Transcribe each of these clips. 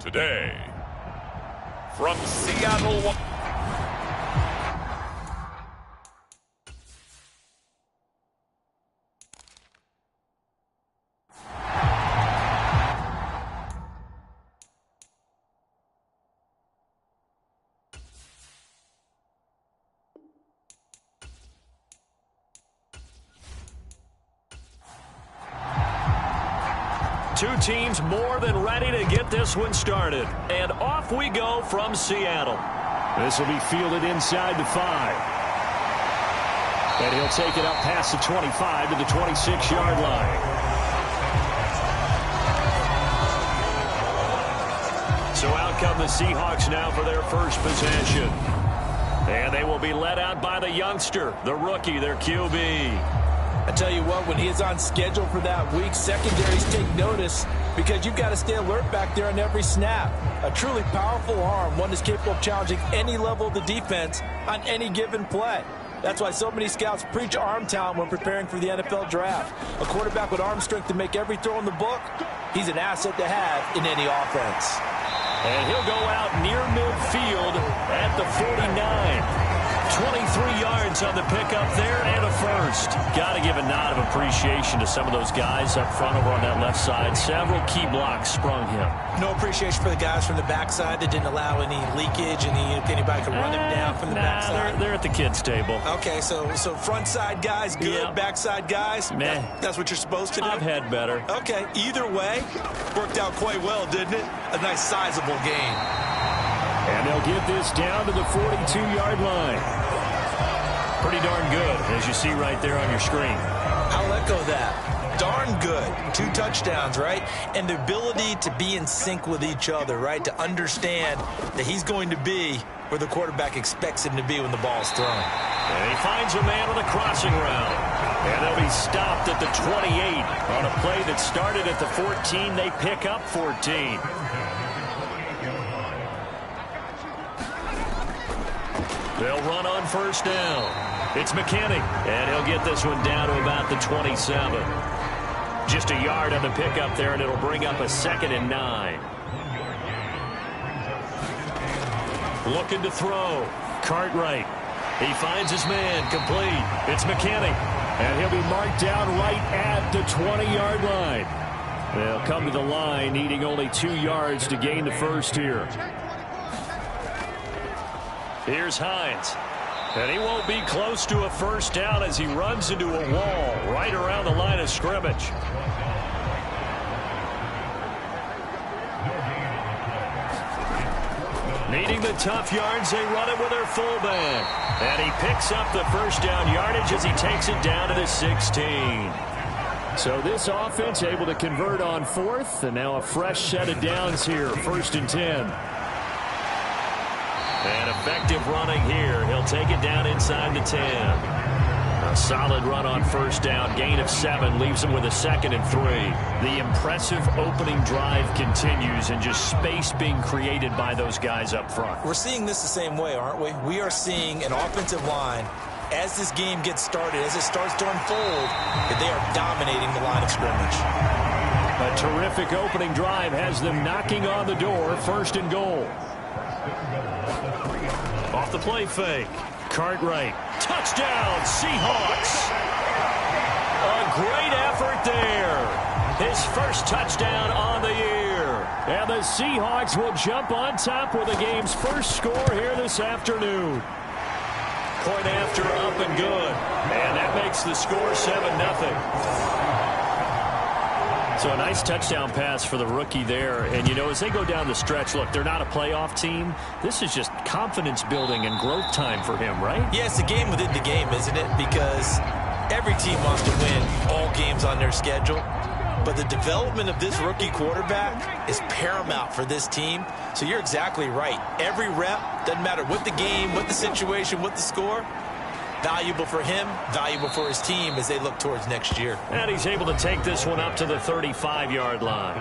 Today, from Seattle, two teams more than ready to get this one started. And off we go from Seattle. This will be fielded inside the 5. And he'll take it up past the 25 to the 26-yard line. So out come the Seahawks now for their first possession. And they will be led out by the youngster, the rookie, their QB. I tell you what, when he is on schedule for that week, secondaries take notice because you've got to stay alert back there on every snap. A truly powerful arm, one that's capable of challenging any level of the defense on any given play. That's why so many scouts preach arm talent when preparing for the NFL draft. A quarterback with arm strength to make every throw in the book, he's an asset to have in any offense. And he'll go out near midfield at the 49. 23 yards on the pickup there and a first. Got to give a nod of appreciation to some of those guys up front over on that left side. Several key blocks sprung him. No appreciation for the guys from the backside that didn't allow any leakage, anybody could run him down from the backside. They're at the kids' table. Okay, so front side guys good, yeah. Backside guys, that's what you're supposed to do? I've had better. Okay, either way, worked out quite well, didn't it? A nice sizable gain. And they'll get this down to the 42-yard line. Pretty darn good, as you see right there on your screen. I'll echo that. Darn good. 2 touchdowns, right? And the ability to be in sync with each other, right? To understand that he's going to be where the quarterback expects him to be when the ball's thrown. And he finds a man on the crossing route. And they'll be stopped at the 28 on a play that started at the 14. They pick up 14. They'll run on first down. It's McKinney, and he'll get this one down to about the 27. Just a yard on the pickup there, and it'll bring up a 2nd and 9. Looking to throw. Cartwright. He finds his man, complete. It's McKinney, and he'll be marked down right at the 20-yard line. They'll come to the line, needing only 2 yards to gain the first here. Here's Hines. And he won't be close to a first down as he runs into a wall right around the line of scrimmage. Needing the tough yards, they run it with their fullback. And he picks up the first down yardage as he takes it down to the 16. So this offense able to convert on 4th, and now a fresh set of downs here, 1st and 10. And effective running here. He'll take it down inside the 10. A solid run on first down. Gain of 7 leaves him with a 2nd and 3. The impressive opening drive continues, and just space being created by those guys up front. We're seeing this the same way, aren't we? We are seeing an offensive line, as this game gets started, as it starts to unfold, that they are dominating the line of scrimmage. A terrific opening drive has them knocking on the door. 1st and goal. Off the play fake. Cartwright. Touchdown, Seahawks. A great effort there. His first touchdown on the year. And the Seahawks will jump on top with the game's first score here this afternoon. Point after up and good. And that makes the score 7-0. So a nice touchdown pass for the rookie there. And, you know, as they go down the stretch, look, they're not a playoff team. This is just confidence building and growth time for him, right? Yeah, it's a game within the game, isn't it? Because every team wants to win all games on their schedule. But the development of this rookie quarterback is paramount for this team. So you're exactly right. Every rep, doesn't matter what the game, what the situation, what the score, valuable for him, valuable for his team as they look towards next year. And he's able to take this one up to the 35-yard line.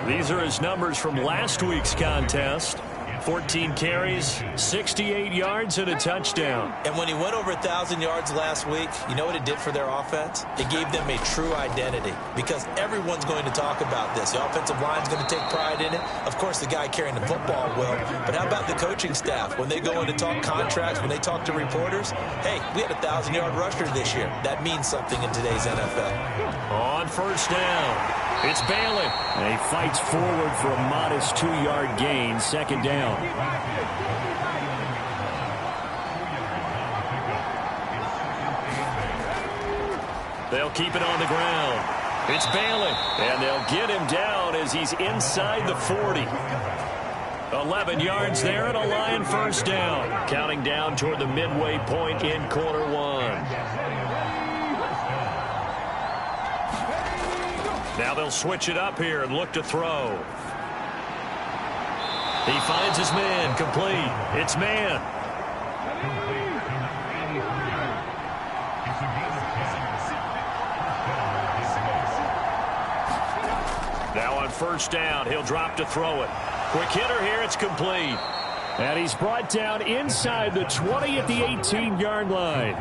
These are his numbers from last week's contest. 14 carries, 68 yards, and a touchdown. And when he went over 1,000 yards last week, you know what it did for their offense? It gave them a true identity because everyone's going to talk about this. The offensive line's going to take pride in it. Of course, the guy carrying the football will. But how about the coaching staff? When they go in to talk contracts, when they talk to reporters, hey, we had a 1,000-yard rusher this year. That means something in today's NFL. On first down, it's Bailey. And he fights forward for a modest 2-yard gain, second down. They'll keep it on the ground. It's Bailey, and they'll get him down as he's inside the 40. 11 yards there and a Lion first down. Counting down toward the midway point in quarter one. Now they'll switch it up here and look to throw. He finds his man, complete. It's man. Now on first down, he'll drop to throw it. Quick hitter here, it's complete. And he's brought down inside the 20 at the 18-yard line.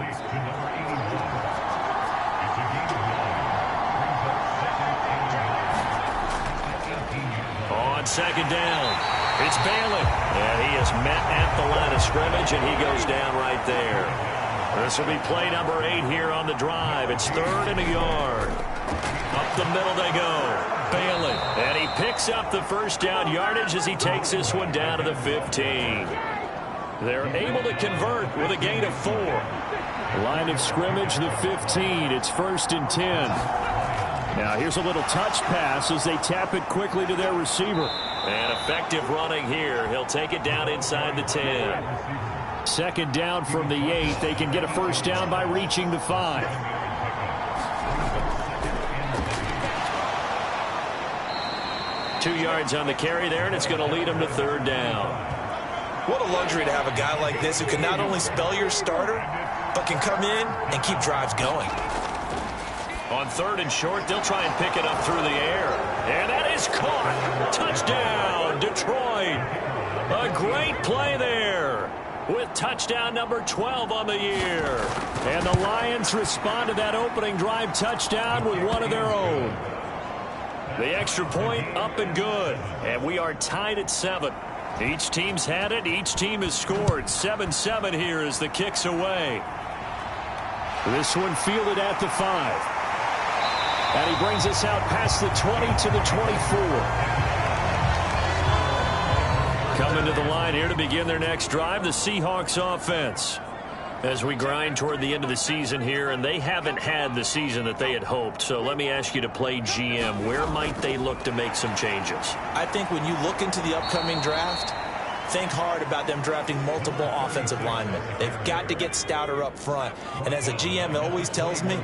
On second down, it's Bailey. And he is met at the line of scrimmage, and he goes down right there. This will be play number 8 here on the drive. It's 3rd and a yard. Up the middle they go. Bailey. And he picks up the first down yardage as he takes this one down to the 15. They're able to convert with a gain of 4. Line of scrimmage, the 15. It's 1st and 10. Now here's a little touch pass as they tap it quickly to their receiver. And effective running here. He'll take it down inside the 10. Second down from the 8. They can get a first down by reaching the 5. 2 yards on the carry there, and it's going to lead them to 3rd down. What a luxury to have a guy like this who can not only spell your starter, but can come in and keep drives going. On 3rd and short, they'll try and pick it up through the air. And that is caught. Touchdown, Detroit. A great play there with touchdown number 12 on the year. And the Lions respond to that opening drive touchdown with one of their own. The extra point up and good. And we are tied at 7. Each team's had it. Each team has scored. 7-7 here as the kick's away. This one fielded at the 5. And he brings us out past the 20 to the 24. Coming to the line here to begin their next drive, the Seahawks offense. As we grind toward the end of the season here, and they haven't had the season that they had hoped. So let me ask you to play GM. Where might they look to make some changes? I think when you look into the upcoming draft, think hard about them drafting multiple offensive linemen. They've got to get stouter up front. And as a GM always tells me,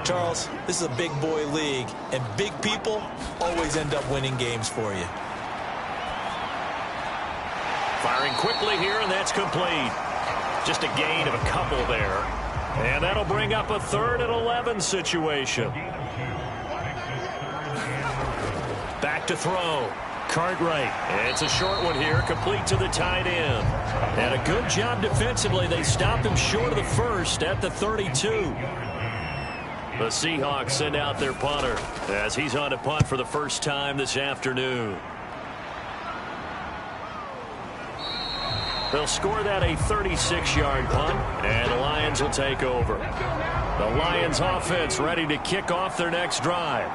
Charles, this is a big boy league, and big people always end up winning games for you. Firing quickly here, and that's complete. Just a gain of a couple there. And that'll bring up a 3rd and 11 situation. Back to throw. Cartwright. It's a short one here, complete to the tight end. And a good job defensively. They stopped him short of the first at the 32. The Seahawks send out their punter as he's on to punt for the first time this afternoon. They'll score that a 36-yard punt, and the Lions will take over. The Lions offense ready to kick off their next drive.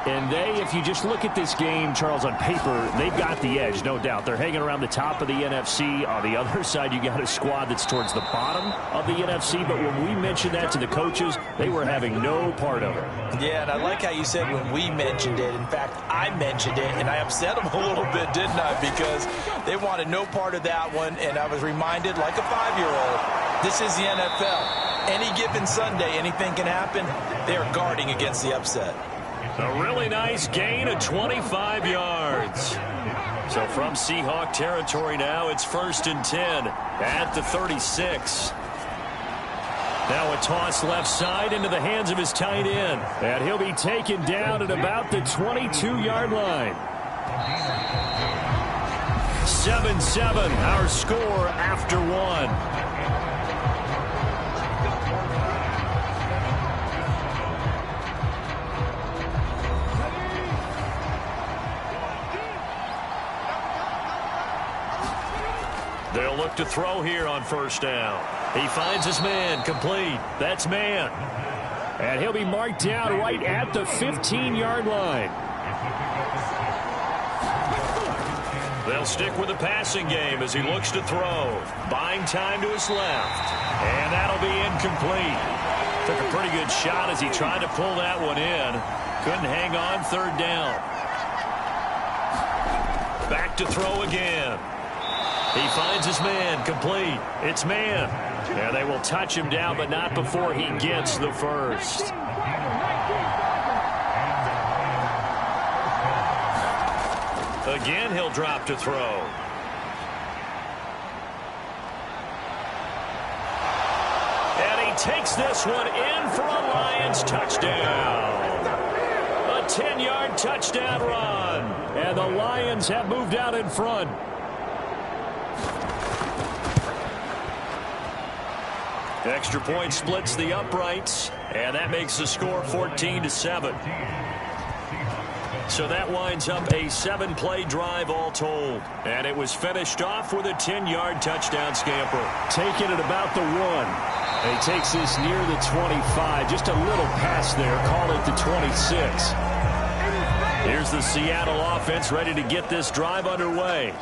And they, if you just look at this game, Charles, on paper, they've got the edge, no doubt. They're hanging around the top of the NFC. On the other side, you got a squad that's towards the bottom of the NFC. But when we mentioned that to the coaches, they were having no part of it. Yeah, and I like how you said when we mentioned it. In fact, I mentioned it, and I upset them a little bit, didn't I? Because they wanted no part of that one, and I was reminded, like a 5-year-old, this is the NFL. Any given Sunday, anything can happen. They are guarding against the upset. A really nice gain of 25 yards. So from Seahawk territory now, it's 1st and 10 at the 36. Now a toss left side into the hands of his tight end. And he'll be taken down at about the 22-yard line. 7-7, our score after one. They'll look to throw here on first down. He finds his man, complete. That's man. And he'll be marked down right at the 15-yard line. They'll stick with the passing game as he looks to throw. Buying time to his left. And that'll be incomplete. Took a pretty good shot as he tried to pull that one in. Couldn't hang on third down. Back to throw again. He finds his man, complete. It's man. And they will touch him down, but not before he gets the first. Again, he'll drop to throw. And he takes this one in for a Lions touchdown. A 10-yard touchdown run. And the Lions have moved out in front. Extra point splits the uprights, and that makes the score 14-7. So that winds up a 7-play drive all told. And it was finished off with a 10-yard touchdown scamper. Taking it about the 1. And he takes this near the 25. Just a little pass there. Call it the 26. Here's the Seattle offense ready to get this drive underway.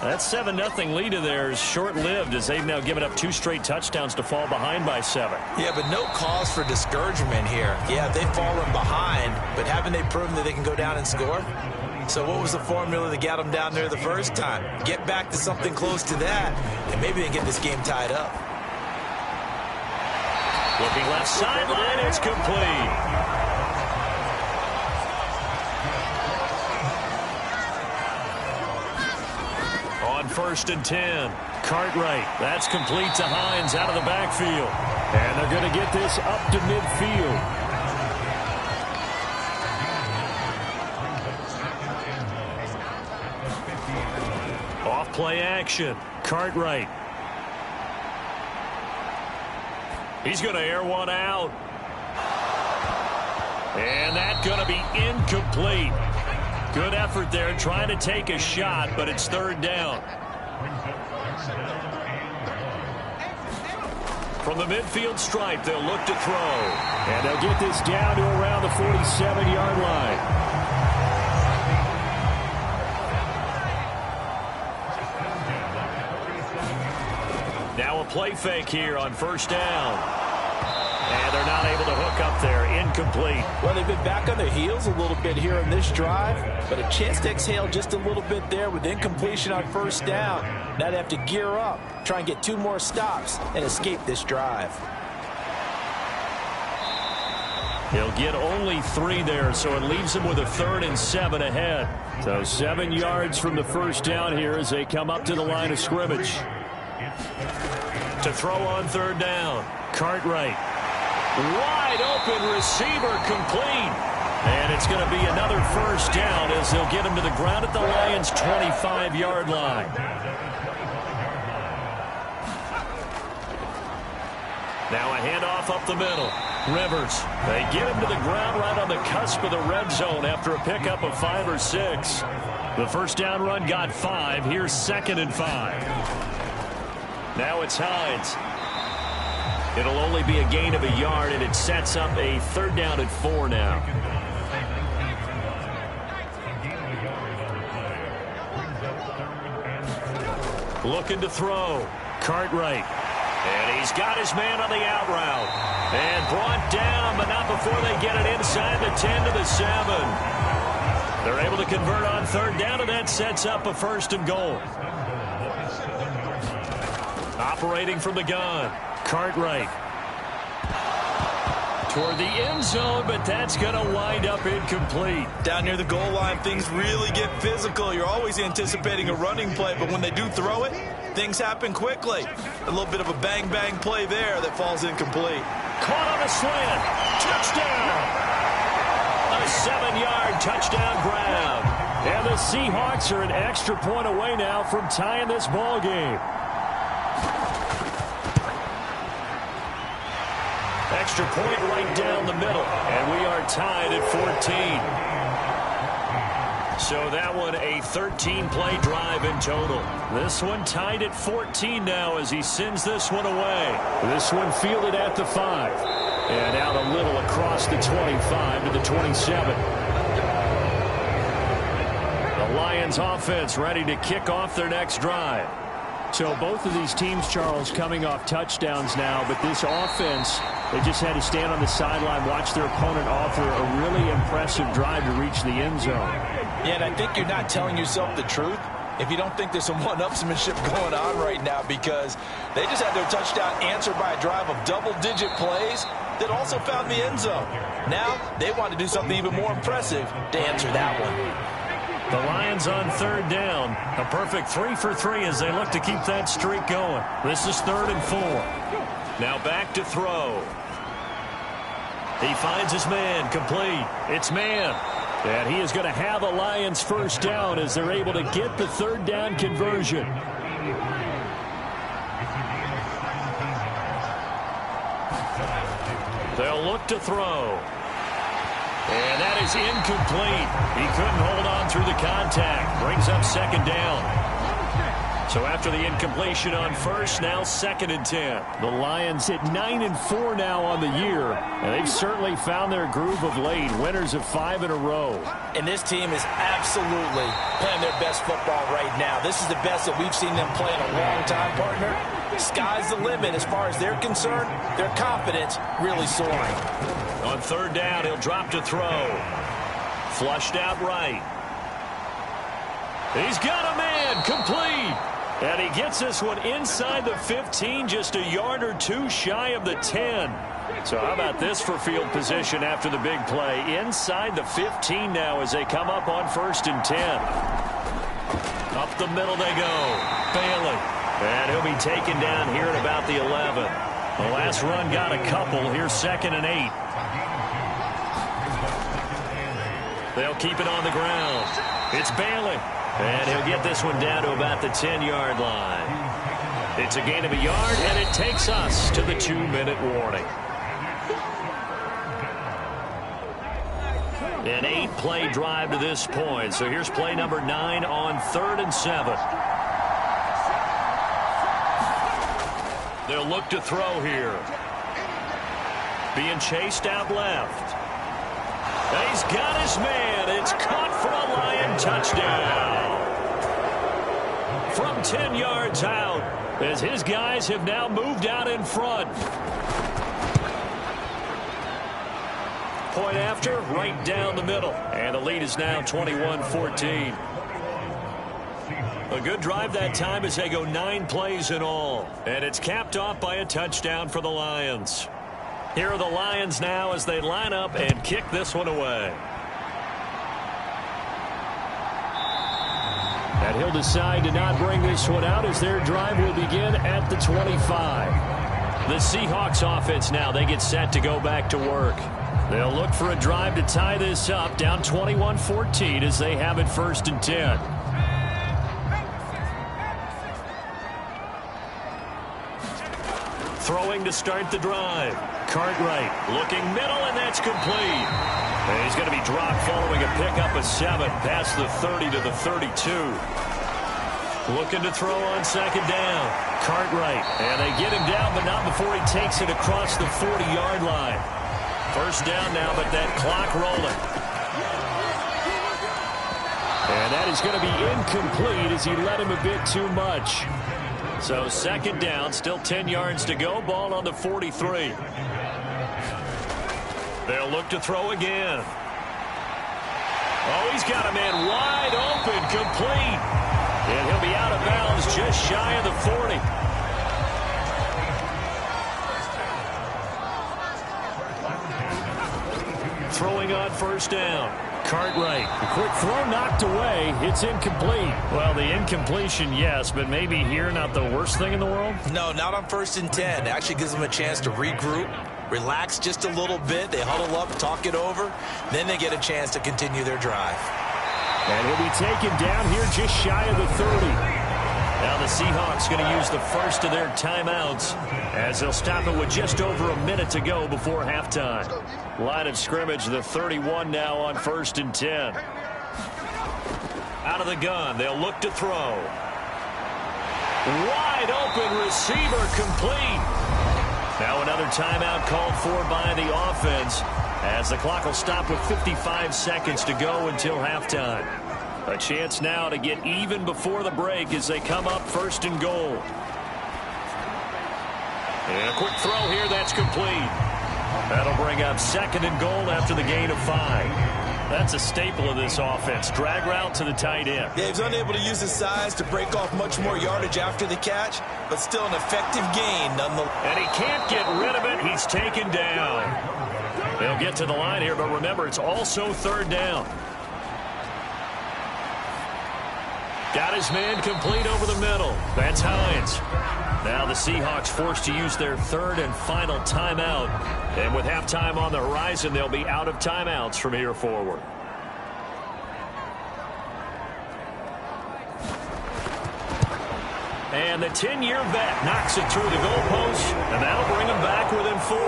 That 7-0 lead of theirs short-lived as they've now given up 2 straight touchdowns to fall behind by 7. Yeah, but no cause for discouragement here. Yeah, they've fallen behind, but haven't they proven that they can go down and score? So what was the formula that got them down there the first time? Get back to something close to that, and maybe they get this game tied up. Looking left sideline, it's complete. First and 10. Cartwright. That's complete to Hines out of the backfield. And they're going to get this up to midfield. Off play action. Cartwright. He's going to air one out. And that's going to be incomplete. Good effort there trying to take a shot, but it's third down. From the midfield stripe, they'll look to throw. And they'll get this down to around the 47-yard line. Now a play fake here on first down. And they're not able to hook up there. Incomplete. Well, they've been back on their heels a little bit here in this drive, but a chance to exhale just a little bit there with incompletion on first down. Now they have to gear up, try and get 2 more stops, and escape this drive. He'll get only 3 there, so it leaves him with a 3rd and 7 ahead. So 7 yards from the first down here as they come up to the line of scrimmage. To throw on third down, Cartwright. Wide open receiver, complete. And it's going to be another first down as they'll get him to the ground at the Lions' 25-yard line. Now a handoff up the middle. Rivers. They get him to the ground right on the cusp of the red zone after a pickup of 5 or 6. The first down run got 5. Here's 2nd and 5. Now it's Hines. It'll only be a gain of a yard, and it sets up a 3rd down and 4 now. Looking to throw. Cartwright. And he's got his man on the out route. And brought down, but not before they get it inside the 10 to the 7. They're able to convert on third down, and that sets up a 1st and goal. Operating from the gun. Cartwright. Toward the end zone, but that's going to wind up incomplete. Down near the goal line, things really get physical. You're always anticipating a running play, but when they do throw it, things happen quickly. A little bit of a bang-bang play there that falls incomplete. Caught on a slant. Touchdown. A 7-yard touchdown grab. And the Seahawks are an extra point away now from tying this ball game. Extra point right down the middle. And we are tied at 14. So that one a 13-play drive in total. This one tied at 14 now as he sends this one away. This one fielded at the 5. And out a little across the 25 to the 27. The Lions offense ready to kick off their next drive. So both of these teams, Charles, coming off touchdowns now, but this offense, they just had to stand on the sideline, watch their opponent offer a really impressive drive to reach the end zone. Yeah, and I think you're not telling yourself the truth if you don't think there's some one-upsmanship going on right now, because they just had their touchdown answered by a drive of double-digit plays that also found the end zone. Now they want to do something even more impressive to answer that one. The Lions on third down. A perfect 3 for 3 as they look to keep that streak going. This is 3rd and 4. Now back to throw. He finds his man, complete. It's man. And he is going to have a Lions first down as they're able to get the third down conversion. They'll look to throw. And that is incomplete. He couldn't hold on through the contact. Brings up second down. So after the incompletion on first, now 2nd and 10. The Lions at 9-4 now on the year. And they've certainly found their groove of late. Winners of 5 in a row. And this team is absolutely playing their best football right now. This is the best that we've seen them play in a long time, partner. Sky's the limit as far as they're concerned. Their confidence really soaring. On third down, he'll drop to throw. Flushed out right. He's got a man, complete. And he gets this one inside the 15, just a yard or two shy of the 10. So how about this for field position after the big play? Inside the 15 now as they come up on 1st and 10. Up the middle they go. Bailey. And he'll be taken down here at about the 11. The last run got a couple. Here's 2nd and 8. They'll keep it on the ground. It's Bailey. And he'll get this one down to about the 10-yard line. It's a gain of a yard, and it takes us to the 2-minute warning. An 8-play drive to this point. So here's play number 9 on 3rd and 7. They'll look to throw here. Being chased out left. He's got his man. It's caught for a Lion touchdown. From 10 yards out, as his guys have now moved out in front. Point after, right down the middle. And the lead is now 21-14. A good drive that time as they go 9 plays in all. And it's capped off by a touchdown for the Lions. Here are the Lions now as they line up and kick this one away. And he'll decide to not bring this one out as their drive will begin at the 25. The Seahawks offense now, they get set to go back to work. They'll look for a drive to tie this up, down 21-14 as they have it 1st and 10. Throwing to start the drive. Cartwright looking middle, and that's complete. And he's going to be dropped following a pickup of 7 past the 30 to the 32. Looking to throw on 2nd down. Cartwright, and they get him down, but not before he takes it across the 40-yard line. 1st down now, but that clock rolling. And that is going to be incomplete as he led him a bit too much. So 2nd down, still 10 yards to go. Ball on the 43. They'll look to throw again. Oh, he's got a man wide open, complete. And he'll be out of bounds just shy of the 40. Throwing on 1st down. Cartwright. A quick throw knocked away. It's incomplete. Well, the incompletion, yes, but maybe here not the worst thing in the world? No, not on 1st and 10. It actually gives them a chance to regroup, relax just a little bit. They huddle up, talk it over. Then they get a chance to continue their drive. And he'll be taken down here just shy of the 30. Now the Seahawks going to use the first of their timeouts as they'll stop it with just over a minute to go before halftime. Line of scrimmage, the 31 now on 1st and 10. Out of the gun, they'll look to throw. Wide open receiver complete. Now another timeout called for by the offense as the clock will stop with 55 seconds to go until halftime. A chance now to get even before the break as they come up 1st and goal. And a quick throw here, that's complete. That'll bring up 2nd and goal after the gain of 5. That's a staple of this offense. Drag route to the tight end. Yeah, he's unable to use his size to break off much more yardage after the catch, but still an effective gain nonetheless. And he can't get rid of it. He's taken down. They'll get to the line here, but remember, it's also 3rd down. Got his man complete over the middle. That's Hines. Now the Seahawks forced to use their 3rd and final timeout. And with halftime on the horizon, they'll be out of timeouts from here forward. And the 10-year vet knocks it through the goalpost, and that'll bring him back within 4.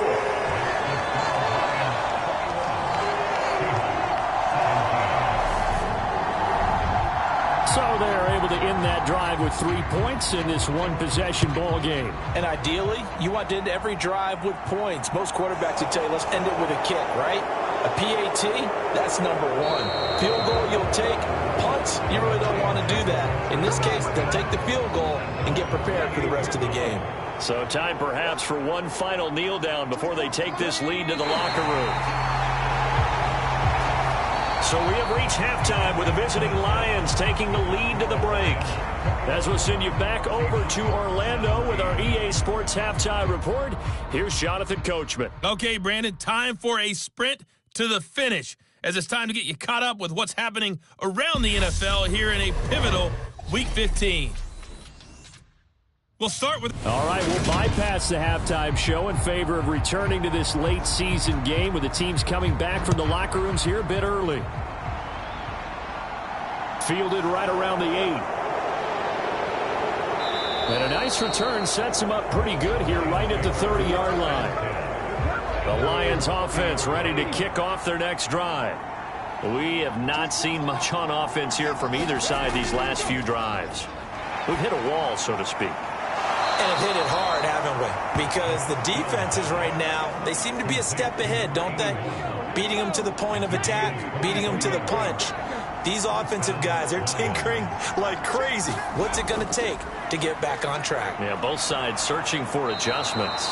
So they're able to end that drive with 3 points in this one-possession ball game. And ideally, you want to end every drive with points. Most quarterbacks would tell you, let's end it with a kick, right? A PAT, that's number 1. Field goal you'll take. Punts, you really don't want to do that. In this case, they'll take the field goal and get prepared for the rest of the game. So time perhaps for one final kneel down before they take this lead to the locker room. So we have reached halftime with the visiting Lions taking the lead to the break. As we'll send you back over to Orlando with our EA Sports Halftime Report, here's Jonathan Coachman. Okay, Brandon, time for a sprint to the finish, as it's time to get you caught up with what's happening around the NFL here in a pivotal Week 15. We'll start with... All right, we'll bypass the halftime show in favor of returning to this late season game with the teams coming back from the locker rooms here a bit early. Fielded right around the 8. And a nice return sets him up pretty good here right at the 30-yard line. The Lions offense ready to kick off their next drive. We have not seen much on offense here from either side these last few drives. We've hit a wall, so to speak. And have hit it hard, haven't we? Because the defenses right now, they seem to be a step ahead, don't they? Beating them to the point of attack, beating them to the punch. These offensive guys, they're tinkering like crazy. What's it going to take to get back on track? Yeah, both sides searching for adjustments.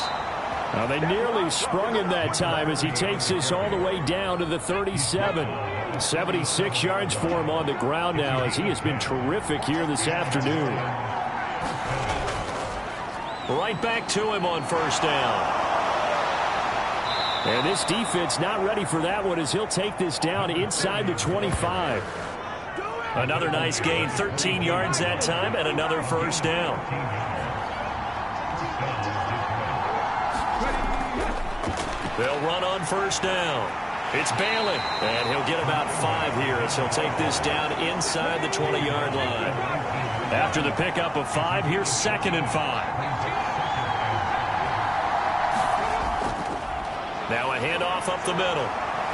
Now they nearly sprung him that time as he takes this all the way down to the 37. 76 yards for him on the ground now as he has been terrific here this afternoon. Right back to him on 1st down. And this defense not ready for that one as he'll take this down inside the 25. Another nice gain, 13 yards that time, and another 1st down. They'll run on 1st down. It's Bailey, and he'll get about 5 here as he'll take this down inside the 20-yard line. After the pickup of 5, here's 2nd and 5. Now a handoff up the middle.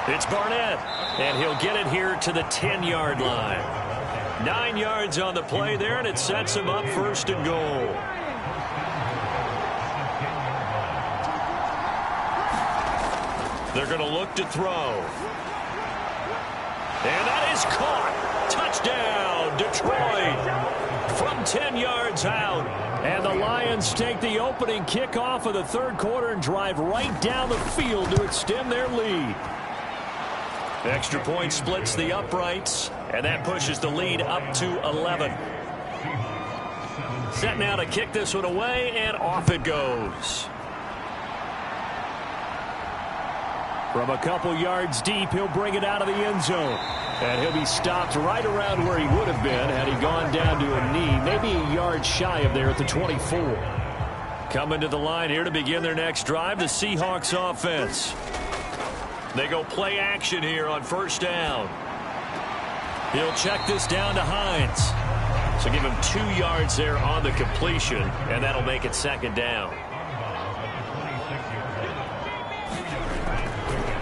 It's Barnett, and he'll get it here to the 10-yard line. 9 yards on the play there, and it sets him up 1st and goal. They're going to look to throw. And that is caught. Touchdown, Detroit. From 10 yards out. And the Lions take the opening kickoff of the 3rd quarter and drive right down the field to extend their lead. Extra point splits the uprights, and that pushes the lead up to 11. Set now to kick this one away, and off it goes. From a couple yards deep, he'll bring it out of the end zone. And he'll be stopped right around where he would have been had he gone down to a knee, maybe a yard shy of there at the 24. Coming to the line here to begin their next drive, the Seahawks offense. They go play action here on 1st down. He'll check this down to Hines. So give him 2 yards there on the completion, and that'll make it second down.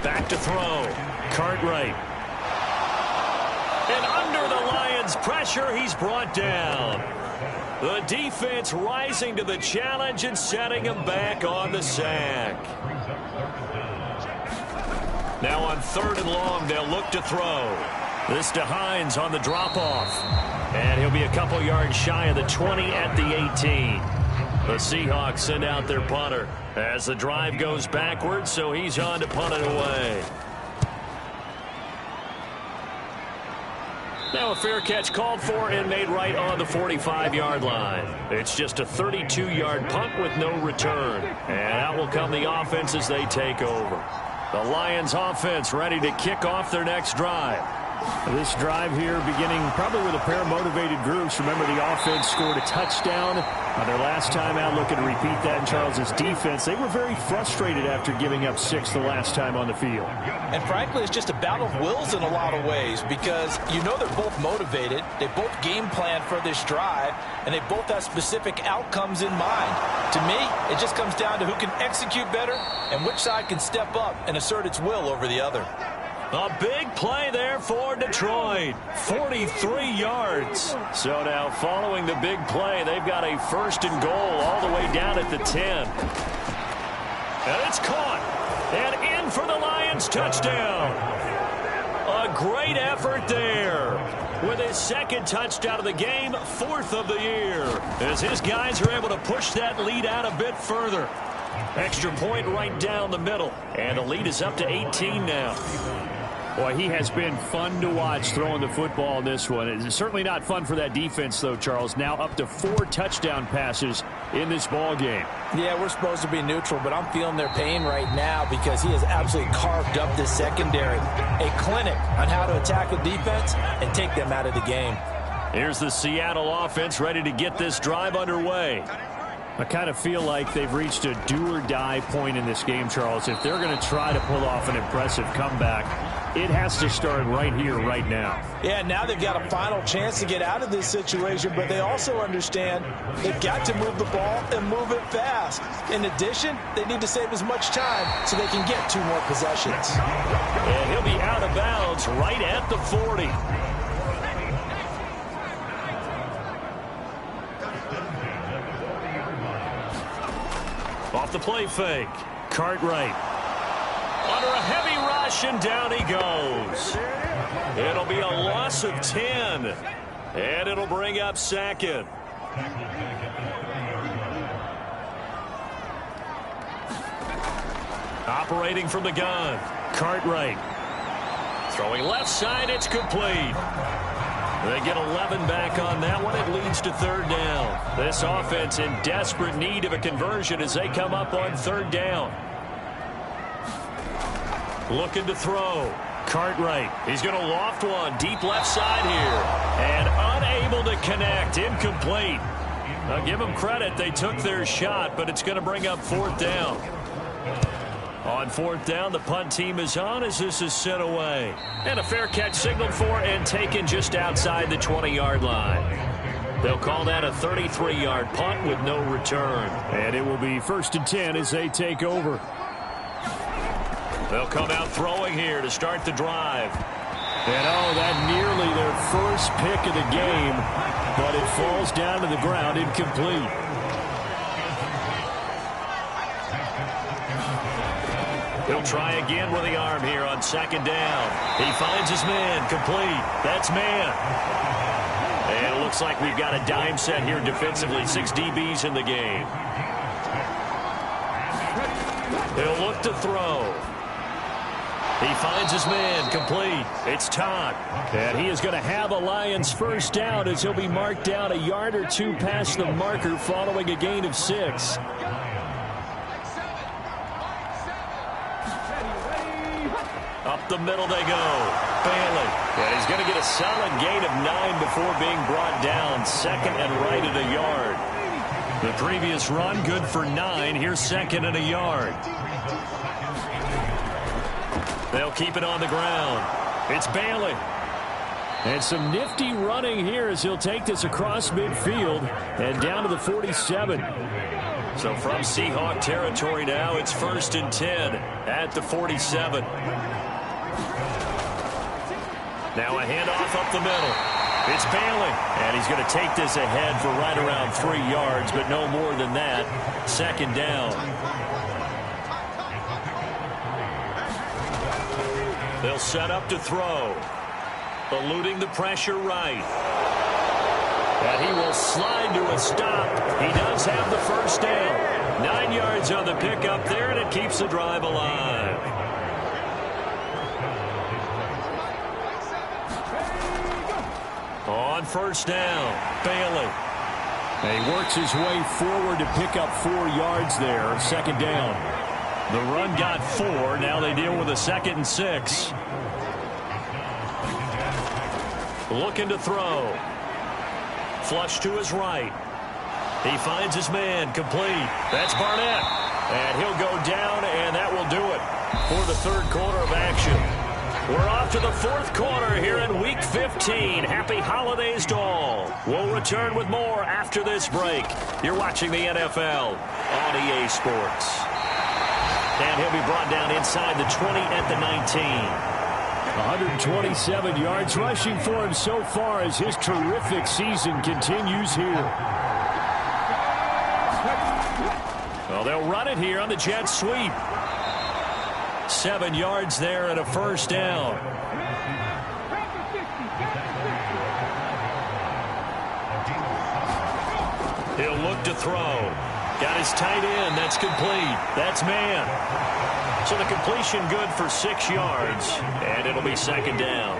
Back to throw. Cartwright. And under the Lions' pressure, he's brought down. The defense rising to the challenge and setting him back on the sack. Now on 3rd and long, they'll look to throw. This to Hines on the drop-off. And he'll be a couple yards shy of the 20 at the 18. The Seahawks send out their punter as the drive goes backwards, so he's on to punt it away. Now a fair catch called for and made right on the 45-yard line. It's just a 32-yard punt with no return. And out will come the offense as they take over. The Lions offense ready to kick off their next drive. This drive here beginning probably with a pair of motivated groups. Remember, the offense scored a touchdown on their last time out. Looking to repeat that in Charles's defense. They were very frustrated after giving up 6 the last time on the field. And frankly, it's just a battle of wills in a lot of ways because you know they're both motivated. They both game plan for this drive, and they both have specific outcomes in mind. To me, it just comes down to who can execute better and which side can step up and assert its will over the other. A big play there for Detroit. 43 yards. So now following the big play, they've got a 1st and goal all the way down at the 10. And it's caught. And in for the Lions touchdown. A great effort there. With his 2nd touchdown of the game, 4th of the year. As his guys are able to push that lead out a bit further. Extra point right down the middle. And the lead is up to 18 now. Boy, he has been fun to watch throwing the football in this one. It's certainly not fun for that defense, though, Charles. Now up to 4 touchdown passes in this ball game. Yeah, we're supposed to be neutral, but I'm feeling their pain right now because he has absolutely carved up this secondary. A clinic on how to attack a defense and take them out of the game. Here's the Seattle offense ready to get this drive underway. I kind of feel like they've reached a do-or-die point in this game, Charles. If they're going to try to pull off an impressive comeback, it has to start right here, right now. Yeah, now they've got a final chance to get out of this situation, but they also understand they've got to move the ball and move it fast. In addition, they need to save as much time so they can get 2 more possessions. And he'll be out of bounds right at the 40. Off the play fake. Cartwright. Under a heavy rush, and down he goes. It'll be a loss of 10. And it'll bring up 2nd. Operating from the gun. Cartwright. Throwing left side, it's complete. They get 11 back on that one. It leads to 3rd down. This offense in desperate need of a conversion as they come up on 3rd down. Looking to throw. Cartwright. He's going to loft one deep left side here. And unable to connect. Incomplete. Now give them credit. They took their shot, but it's going to bring up 4th down. On 4th down, the punt team is on as this is sent away. And a fair catch signaled for and taken just outside the 20-yard line. They'll call that a 33-yard punt with no return. And it will be 1st and 10 as they take over. They'll come out throwing here to start the drive. And that nearly their first pick of the game, but it falls down to the ground incomplete. He'll try again with the arm here on 2nd down. He finds his man. Complete. That's man. And it looks like we've got a dime set here defensively. 6 DBs in the game. He'll look to throw. He finds his man. Complete. It's Todd. And he is going to have a Lions 1st down as he'll be marked down a yard or 2 past the marker following a gain of 6. Up the middle they go. Bailey. And he's going to get a solid gain of 9 before being brought down. 2nd and right at a yard. The previous run good for 9. Here's 2nd and a yard. They'll keep it on the ground. It's Bailey. And some nifty running here as he'll take this across midfield and down to the 47. So from Seahawk territory now, it's 1st and 10 at the 47. Now a handoff up the middle. It's Bailey, and he's going to take this ahead for right around 3 yards, but no more than that. 2nd down. They'll set up to throw. Eluding the pressure right. And he will slide to a stop. He does have the 1st down. 9 yards on the pickup there, and it keeps the drive alive. On 1st down, Bailey. And he works his way forward to pick up 4 yards there. 2nd down. The run got 4. Now they deal with a 2nd and 6. Looking to throw. Flush to his right. He finds his man, complete. That's Barnett. And he'll go down, and that will do it for the 3rd quarter of action. We're off to the 4th quarter here in Week 15. Happy holidays to all. We'll return with more after this break. You're watching the NFL on EA Sports. And he'll be brought down inside the 20 at the 19. 127 yards rushing for him so far as his terrific season continues here. Well, they'll run it here on the jet sweep. 7 yards there and a 1st down. He'll look to throw. Got his tight end. That's complete. That's man. So the completion good for 6 yards, and it'll be 2nd down.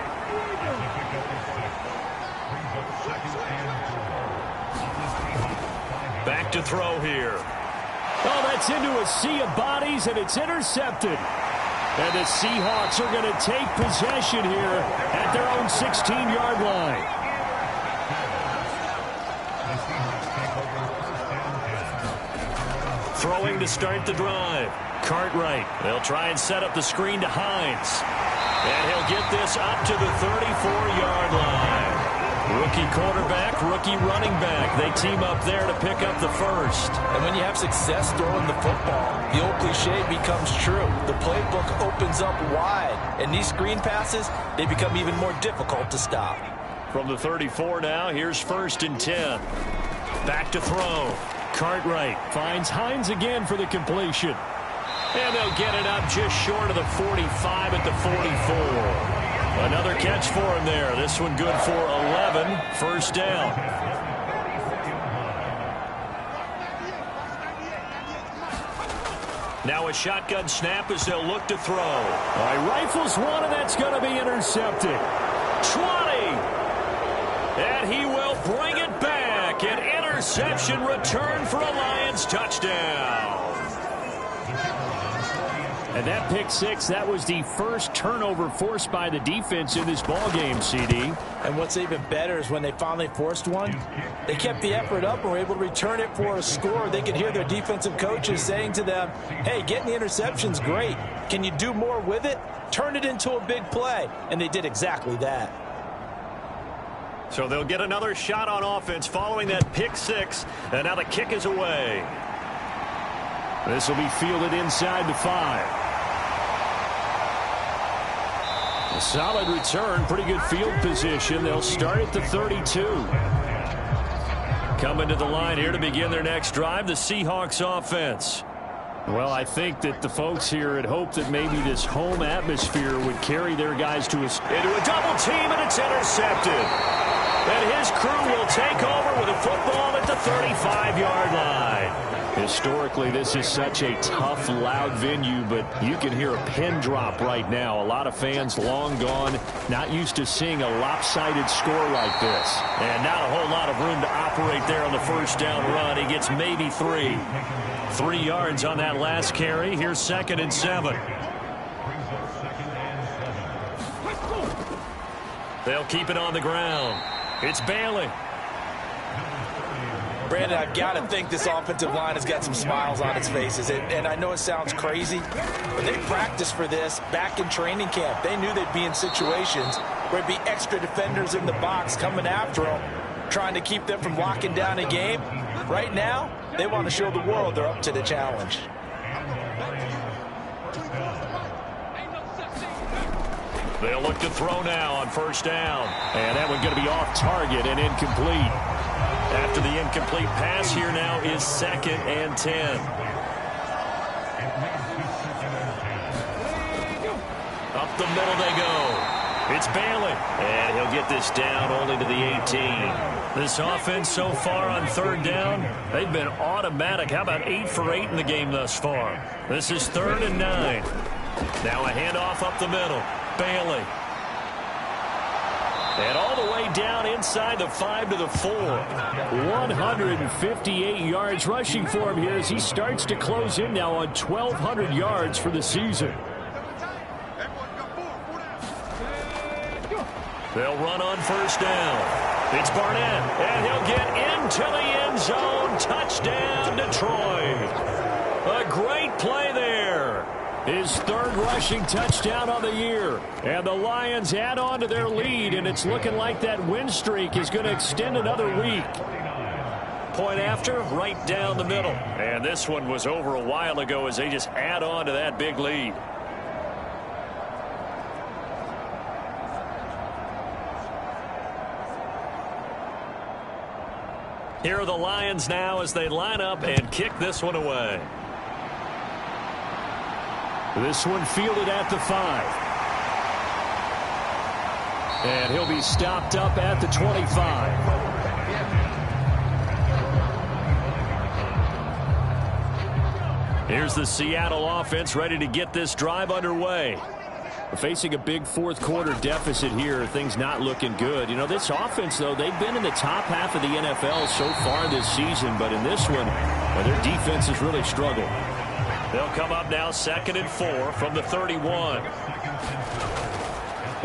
Back to throw here. Oh, that's into a sea of bodies, and it's intercepted. And the Seahawks are going to take possession here at their own 16-yard line. Throwing to start the drive. Cartwright. They'll try and set up the screen to Hines. And he'll get this up to the 34-yard line. Rookie quarterback, rookie running back. They team up there to pick up the 1st. And when you have success throwing the football, the old cliche becomes true. The playbook opens up wide. And these screen passes, they become even more difficult to stop. From the 34 now, here's 1st and 10. Back to throw. Cartwright finds Hines again for the completion. And they'll get it up just short of the 45 at the 44. Another catch for him there. This one good for 11. 1st down. Now a shotgun snap as they'll look to throw. All right, rifles one, and that's going to be intercepted. 20. And he will bring it back. An interception return for a Lions touchdown. And that pick 6, that was the 1st turnover forced by the defense in this ballgame, CD. And what's even better is when they finally forced one, they kept the effort up and were able to return it for a score. They could hear their defensive coaches saying to them, hey, getting the interception's great. Can you do more with it? Turn it into a big play. And they did exactly that. So they'll get another shot on offense following that pick 6. And now the kick is away. This will be fielded inside the 5. A solid return, pretty good field position. They'll start at the 32. Coming to the line here to begin their next drive, the Seahawks offense. Well, I think that the folks here had hoped that maybe this home atmosphere would carry their guys to into a double team, and it's intercepted. And his crew will take over with a football at the 35-yard line. Historically, this is such a tough, loud venue, but you can hear a pin drop right now. A lot of fans long gone, not used to seeing a lopsided score like this. And not a whole lot of room to operate there on the 1st down run. He gets maybe 3. 3 yards on that last carry. Here's 2nd and 7. They'll keep it on the ground. It's Bailey. Brandon, I've got to think this offensive line has got some smiles on its faces. And I know it sounds crazy, but they practiced for this back in training camp. They knew they'd be in situations where there'd be extra defenders in the box coming after them, trying to keep them from locking down a game. Right now, they want to show the world they're up to the challenge. They'll look to throw now on first down. And that one going to be off target and incomplete. After the incomplete pass, here now is 2nd and 10. Up the middle they go. It's Bailey. And he'll get this down only to the 18. This offense so far on 3rd down, they've been automatic. How about 8 for 8 in the game thus far? This is 3rd and 9. Now a handoff up the middle. Bailey. And all the way down inside the 5 to the 4. 158 yards rushing for him here as he starts to close in now on 1,200 yards for the season. They'll run on first down. It's Barnett, and he'll get into the end zone. Touchdown, Detroit. A great play there. His 3rd rushing touchdown on the year. And the Lions add on to their lead, and it's looking like that win streak is going to extend another week. Point after, right down the middle. And this one was over a while ago as they just add on to that big lead. Here are the Lions now as they line up and kick this one away. This one fielded at the 5. And he'll be stopped up at the 25. Here's the Seattle offense ready to get this drive underway. Facing a big 4th quarter deficit here, things not looking good. You know, this offense, though, they've been in the top half of the NFL so far this season, but in this one, their defense has really struggled. They'll come up now 2nd and 4 from the 31.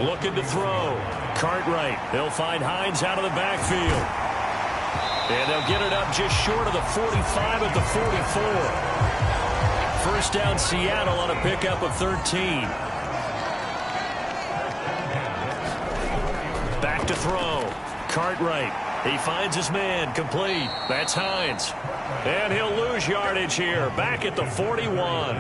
Looking to throw. Cartwright. They'll find Hines out of the backfield. And they'll get it up just short of the 45 at the 44. First down Seattle on a pickup of 13. Back to throw. Cartwright. He finds his man. Complete. That's Hines. And he'll lose yardage here. Back at the 41.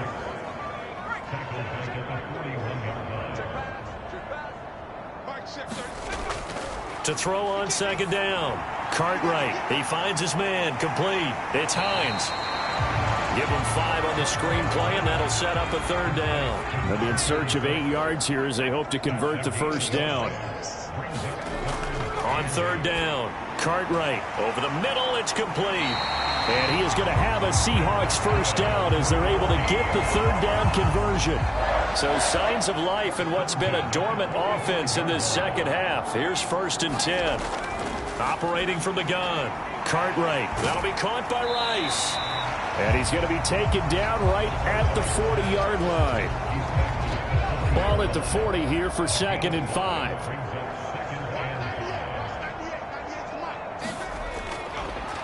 To throw on 2nd down. Cartwright. He finds his man. Complete. It's Hines. Give him 5 on the screenplay, and that'll set up a 3rd down. They'll be in search of 8 yards here as they hope to convert the first down. On 3rd down, Cartwright over the middle. It's complete. And he is going to have a Seahawks first down as they're able to get the 3rd down conversion. So signs of life in what's been a dormant offense in this second half. Here's 1st and 10. Operating from the gun. Cartwright. That'll be caught by Rice. And he's going to be taken down right at the 40-yard line. Ball at the 40 here for 2nd and 5.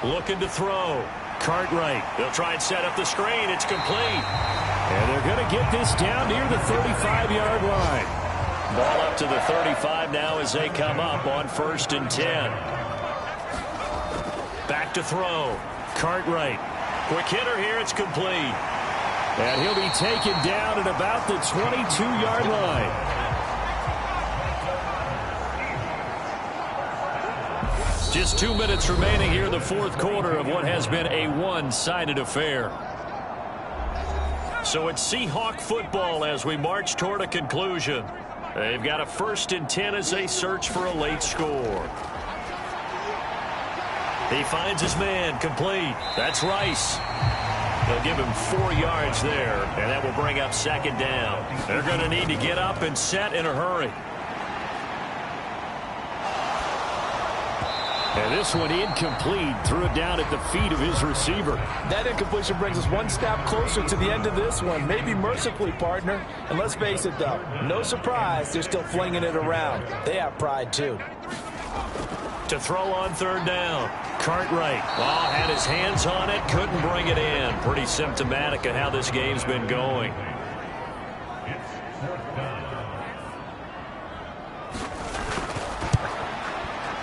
Looking to throw. Cartwright. They'll try and set up the screen. It's complete. And they're going to get this down near the 35-yard line. Ball up to the 35 now as they come up on 1st and 10. Back to throw. Cartwright. Quick hitter here. It's complete. And he'll be taken down at about the 22-yard line. Just 2 minutes remaining here in the 4th quarter of what has been a one-sided affair. So it's Seahawk football as we march toward a conclusion. They've got a 1st and 10 as they search for a late score. He finds his man. Complete. That's Rice. They'll give him 4 yards there, and that will bring up 2nd down. They're going to need to get up and set in a hurry. And this one incomplete. Threw it down at the feet of his receiver. That incompletion brings us one step closer to the end of this one. Maybe mercifully, partner. And let's face it, though, no surprise they're still flinging it around. They have pride, too. To throw on 3rd down. Cartwright. Well, had his hands on it, couldn't bring it in. Pretty symptomatic of how this game's been going.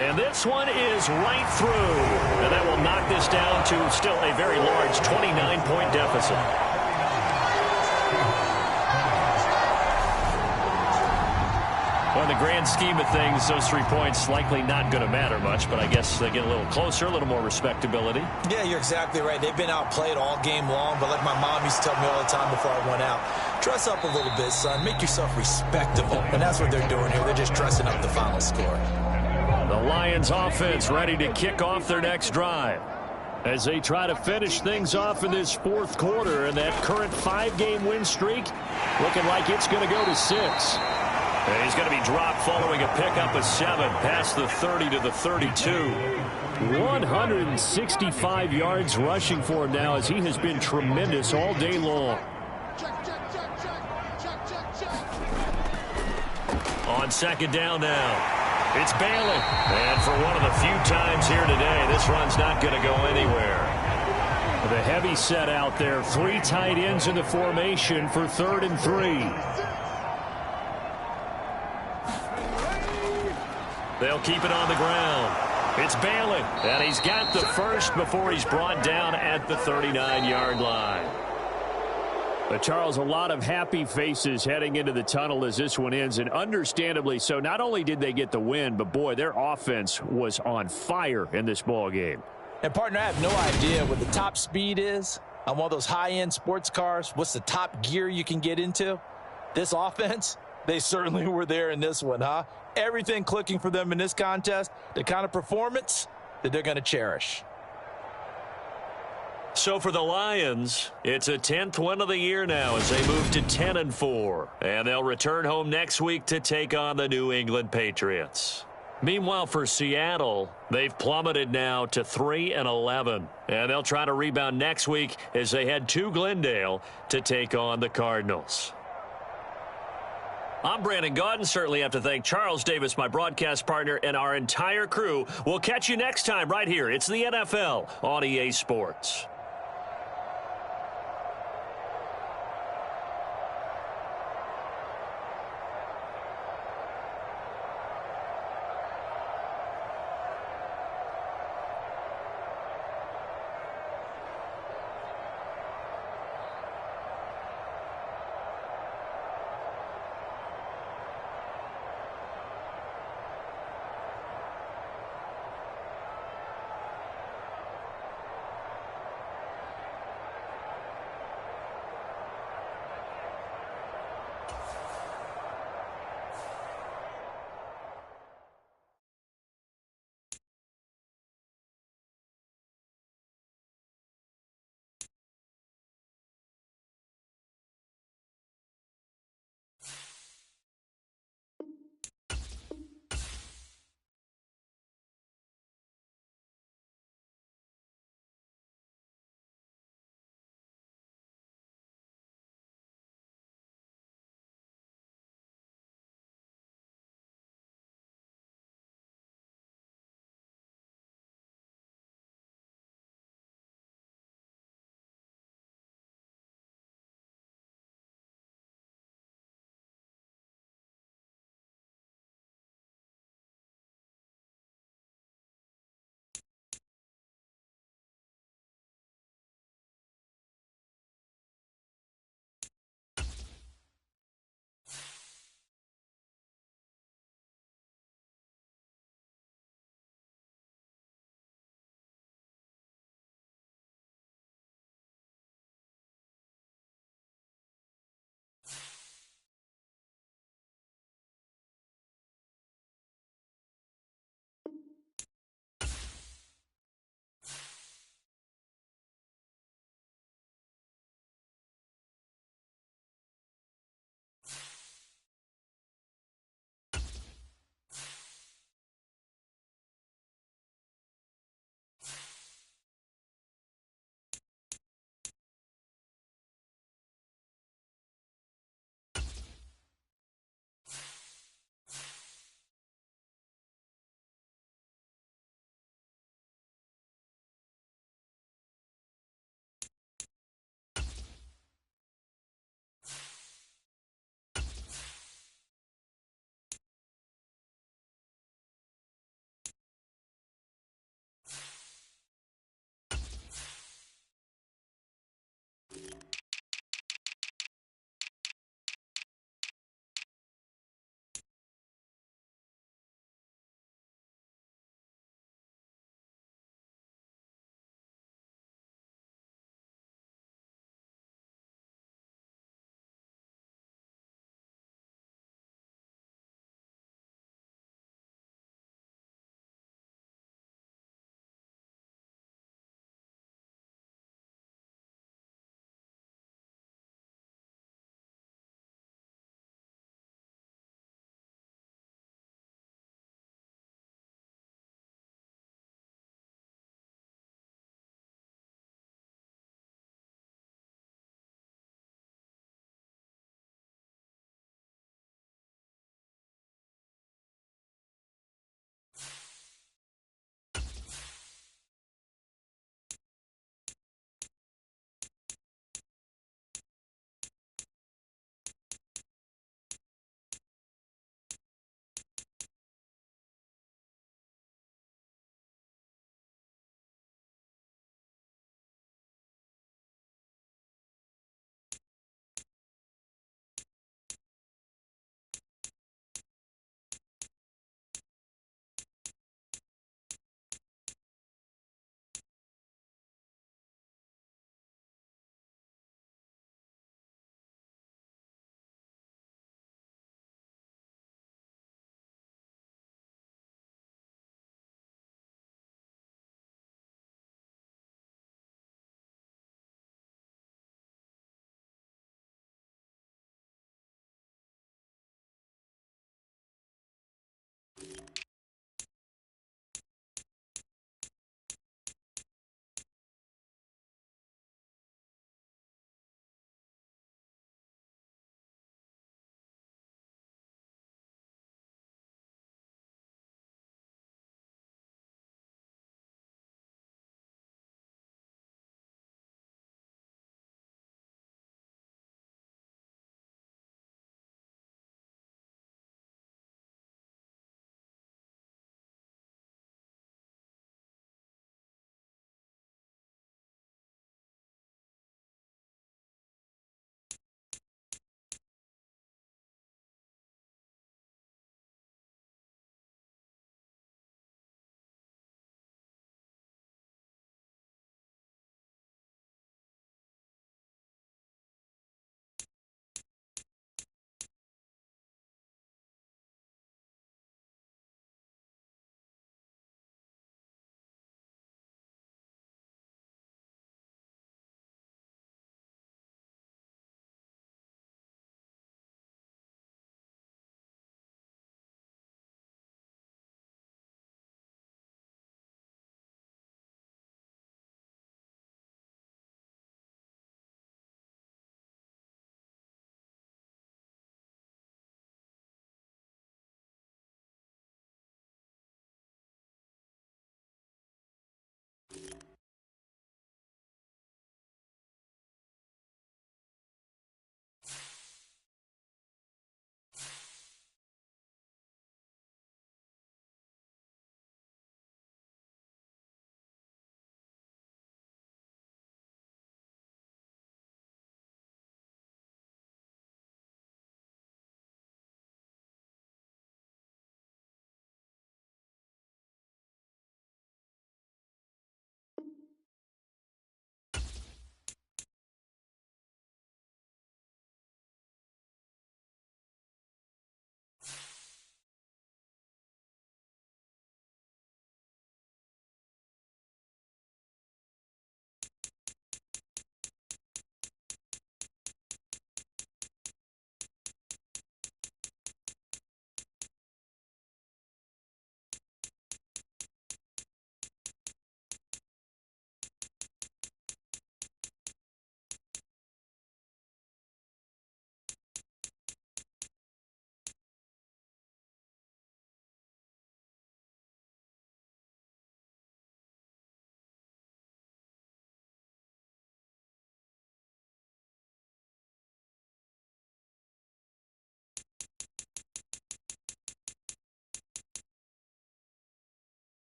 And this one is right through. And that will knock this down to still a very large 29-point deficit. Well, in the grand scheme of things, those 3 points likely not going to matter much, but I guess they get a little closer, a little more respectability. Yeah, you're exactly right. They've been outplayed all game long, but like my mom used to tell me all the time before I went out, dress up a little bit, son. Make yourself respectable. And that's what they're doing here. They're just dressing up the final score. The Lions offense ready to kick off their next drive as they try to finish things off in this fourth quarter, and that current 5-game win streak looking like it's going to go to 6. And he's going to be dropped following a pickup of 7 past the 30 to the 32. 165 yards rushing for him now, as he has been tremendous all day long. On second down now. It's Bailey. And for one of the few times here today, this run's not going to go anywhere. The heavy set out there. 3 tight ends in the formation for 3rd and 3. They'll keep it on the ground. It's Bailey. And he's got the first before he's brought down at the 39-yard line. But Charles, a lot of happy faces heading into the tunnel as this one ends, and understandably so. Not only did they get the win, but boy, their offense was on fire in this ball game. And partner, I have no idea what the top speed is on one of those high-end sports cars. What's the top gear you can get into? This offense, they certainly were there in this one, huh? Everything clicking for them in this contest, the kind of performance that they're going to cherish. So for the Lions, it's a 10th win of the year now as they move to 10-4. And they'll return home next week to take on the New England Patriots. Meanwhile, for Seattle, they've plummeted now to 3-11. And they'll try to rebound next week as they head to Glendale to take on the Cardinals. I'm Brandon Gaudin. Certainly have to thank Charles Davis, my broadcast partner, and our entire crew. We'll catch you next time right here. It's the NFL on EA Sports.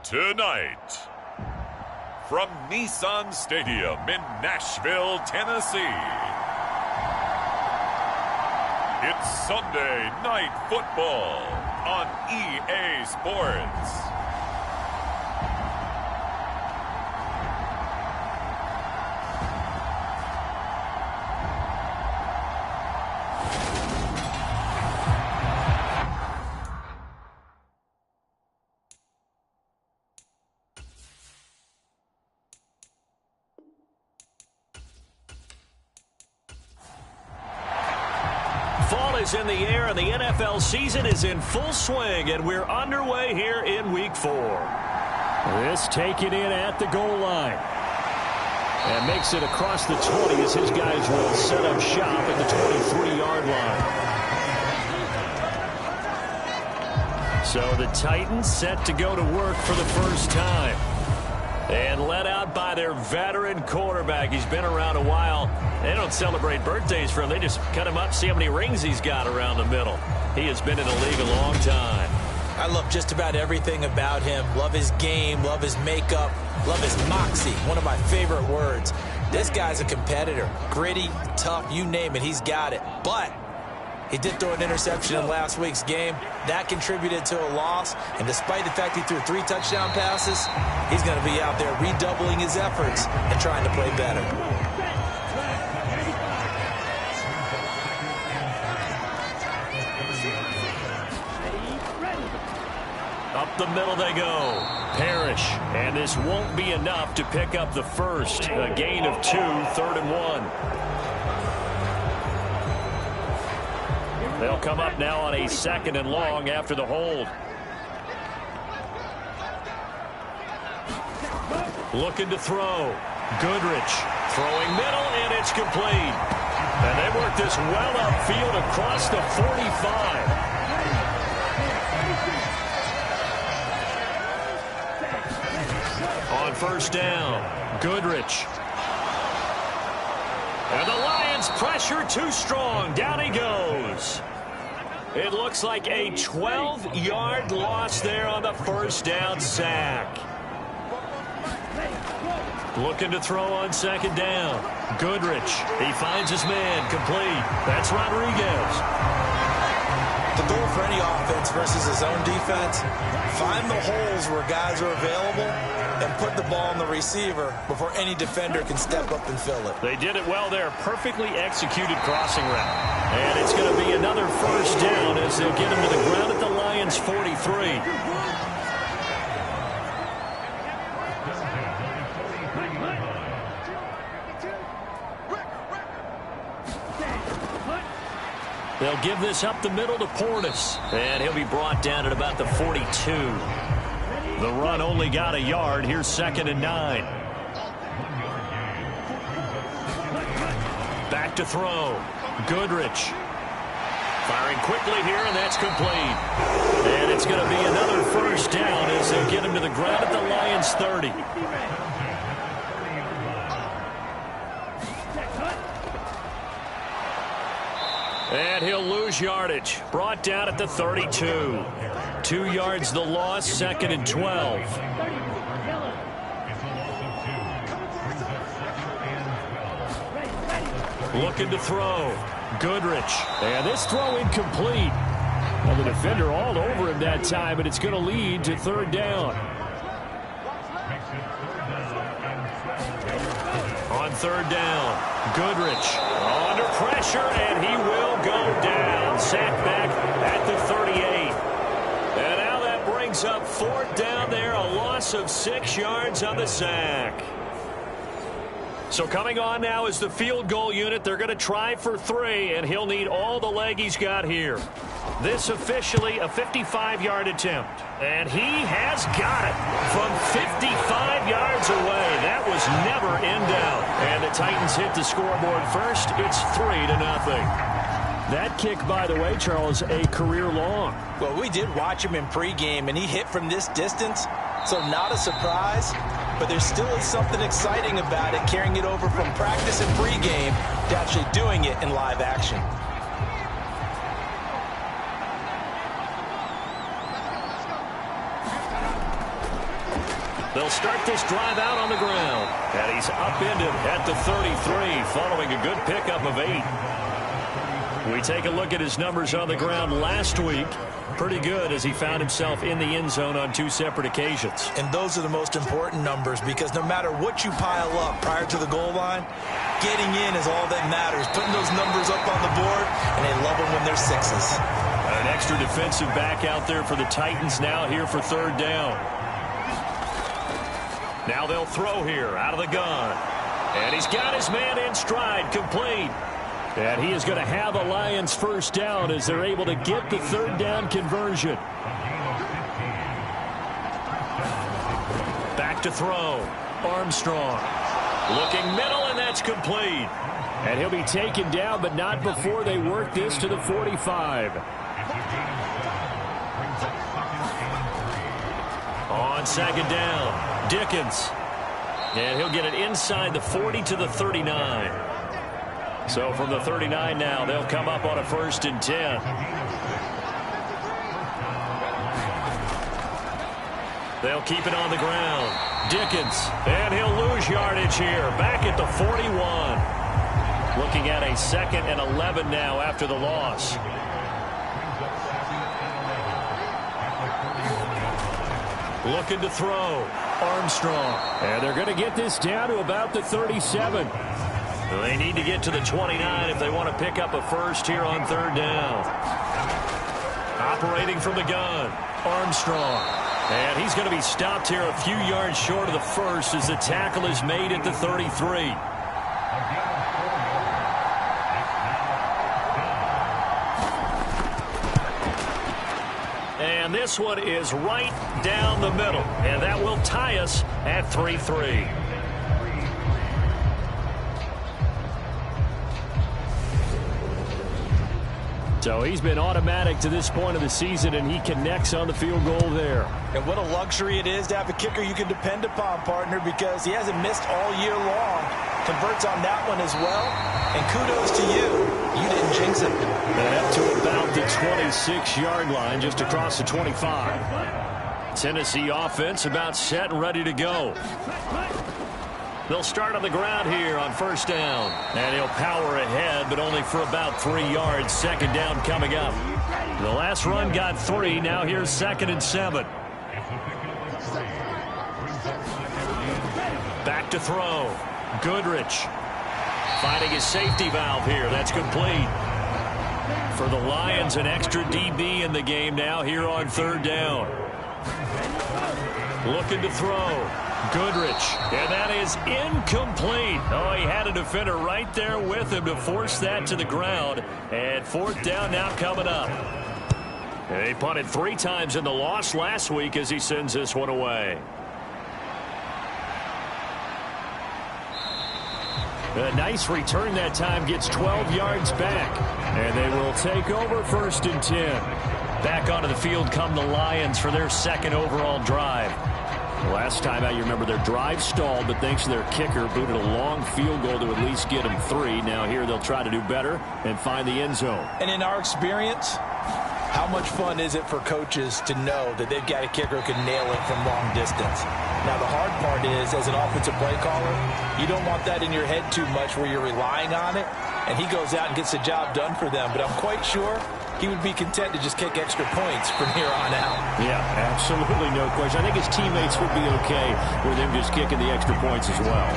Tonight, from Nissan Stadium in Nashville, Tennessee, it's Sunday Night Football on EA Sports. Fall is in the air, and the NFL season is in full swing, and we're underway here in Week 4. This taken in at the goal line. And makes it across the 20 as his guys will set up shop at the 23-yard line. So the Titans set to go to work for the first time. And led out by their veteran quarterback. He's been around a while. They don't celebrate birthdays for him. They just cut him up, see how many rings he's got around the middle. He has been in the league a long time. I love just about everything about him. Love his game, love his makeup, love his moxie. One of my favorite words. This guy's a competitor. Gritty, tough, you name it, he's got it. But he did throw an interception in last week's game. That contributed to a loss. And despite the fact he threw 3 touchdown passes, he's going to be out there redoubling his efforts and trying to play better. Up the middle they go. Parrish. And this won't be enough to pick up the first. A gain of 2, 3rd and 1. They'll come up now on a 2nd and long after the hold. Looking to throw. Goodrich throwing middle, and it's complete. And they work this well upfield across the 45. On first down, Goodrich. And the Lions pressure too strong. Down he goes. It looks like a 12-yard loss there on the first down sack. Looking to throw on 2nd down. Goodrich. He finds his man. Complete. That's Rodriguez. The goal for any offense versus his own defense, find the holes where guys are available and put the ball on the receiver before any defender can step up and fill it. They did it well there. Perfectly executed crossing route. And it's going to be another first down as they'll get him to the ground at the Lions' 43. They'll give this up the middle to Portis. And he'll be brought down at about the 42. The run only got a yard. Here's 2nd and 9. Back to throw. Goodrich. Firing quickly here, and that's complete. And it's going to be another first down as they'll get him to the ground at the Lions' 30. And he'll lose yardage. Brought down at the 32. 2 yards the loss, 2nd and 12. Looking to throw. Goodrich. And this throw incomplete. Well, the defender all over him that time, and it's going to lead to 3rd down. On 3rd down, Goodrich under pressure, and he will go down. Sacked back at the 38. And now that brings up 4th down there, a loss of 6 yards on the sack. So coming on now is the field goal unit. They're going to try for 3, and he'll need all the leg he's got here. This officially a 55-yard attempt. And he has got it from 55 yards away. That was never in doubt. And the Titans hit the scoreboard first. It's 3-0. That kick, by the way, Charles, a career long. Well, we did watch him in pregame, and he hit from this distance, so not a surprise. But there still is something exciting about it, carrying it over from practice and pregame to actually doing it in live action. They'll start this drive out on the ground. And he's upended at the 33 following a good pickup of 8. We take a look at his numbers on the ground last week. Pretty good as he found himself in the end zone on 2 separate occasions. And those are the most important numbers because no matter what you pile up prior to the goal line, getting in is all that matters. Putting those numbers up on the board, and they love them when they're 6s. An extra defensive back out there for the Titans now here for 3rd down. Now they'll throw here out of the gun. And he's got his man in stride, complete. And he is going to have a Lions 1st down as they're able to get the 3rd down conversion. Back to throw. Armstrong. Looking middle, and that's complete. And he'll be taken down, but not before they work this to the 45. On 2nd down, Dickens. And he'll get it inside the 40 to the 39. So from the 39 now, they'll come up on a 1st and 10. They'll keep it on the ground. Dickens, and he'll lose yardage here. Back at the 41. Looking at a 2nd and 11 now after the loss. Looking to throw. Armstrong. And they're going to get this down to about the 37. They need to get to the 29 if they want to pick up a 1st here on 3rd down. Operating from the gun. Armstrong. And he's going to be stopped here a few yards short of the 1st as the tackle is made at the 33. And this one is right down the middle. And that will tie us at 3-3. So he's been automatic to this point of the season, and he connects on the field goal there. And what a luxury it is to have a kicker you can depend upon, partner, because he hasn't missed all year long. Converts on that one as well. And kudos to you. You didn't jinx it. And up to about the 26-yard line, just across the 25. Tennessee offense about set and ready to go. They'll start on the ground here on 1st down. And he'll power ahead, but only for about 3 yards. 2nd down coming up. The last run got 3. Now here's 2nd and 7. Back to throw. Goodrich. Finding his safety valve here. That's complete. For the Lions, an extra DB in the game now here on 3rd down. Looking to throw. Goodrich, and that is incomplete. Oh, he had a defender right there with him to force that to the ground. And 4th down now coming up. And he punted 3 times in the loss last week as he sends this one away. A nice return that time, gets 12 yards back. And they will take over 1st and 10. Back onto the field come the Lions for their 2nd overall drive. Last time out, you remember their drive stalled, but thanks to their kicker, booted a long field goal to at least get them 3. Now here they'll try to do better and find the end zone. And in our experience, how much fun is it for coaches to know that they've got a kicker who can nail it from long distance? Now, the hard part is, as an offensive play caller, you don't want that in your head too much where you're relying on it, and he goes out and gets the job done for them. But I'm quite sure he would be content to just kick extra points from here on out. Yeah, absolutely no question. I think his teammates would be okay with him just kicking the extra points as well.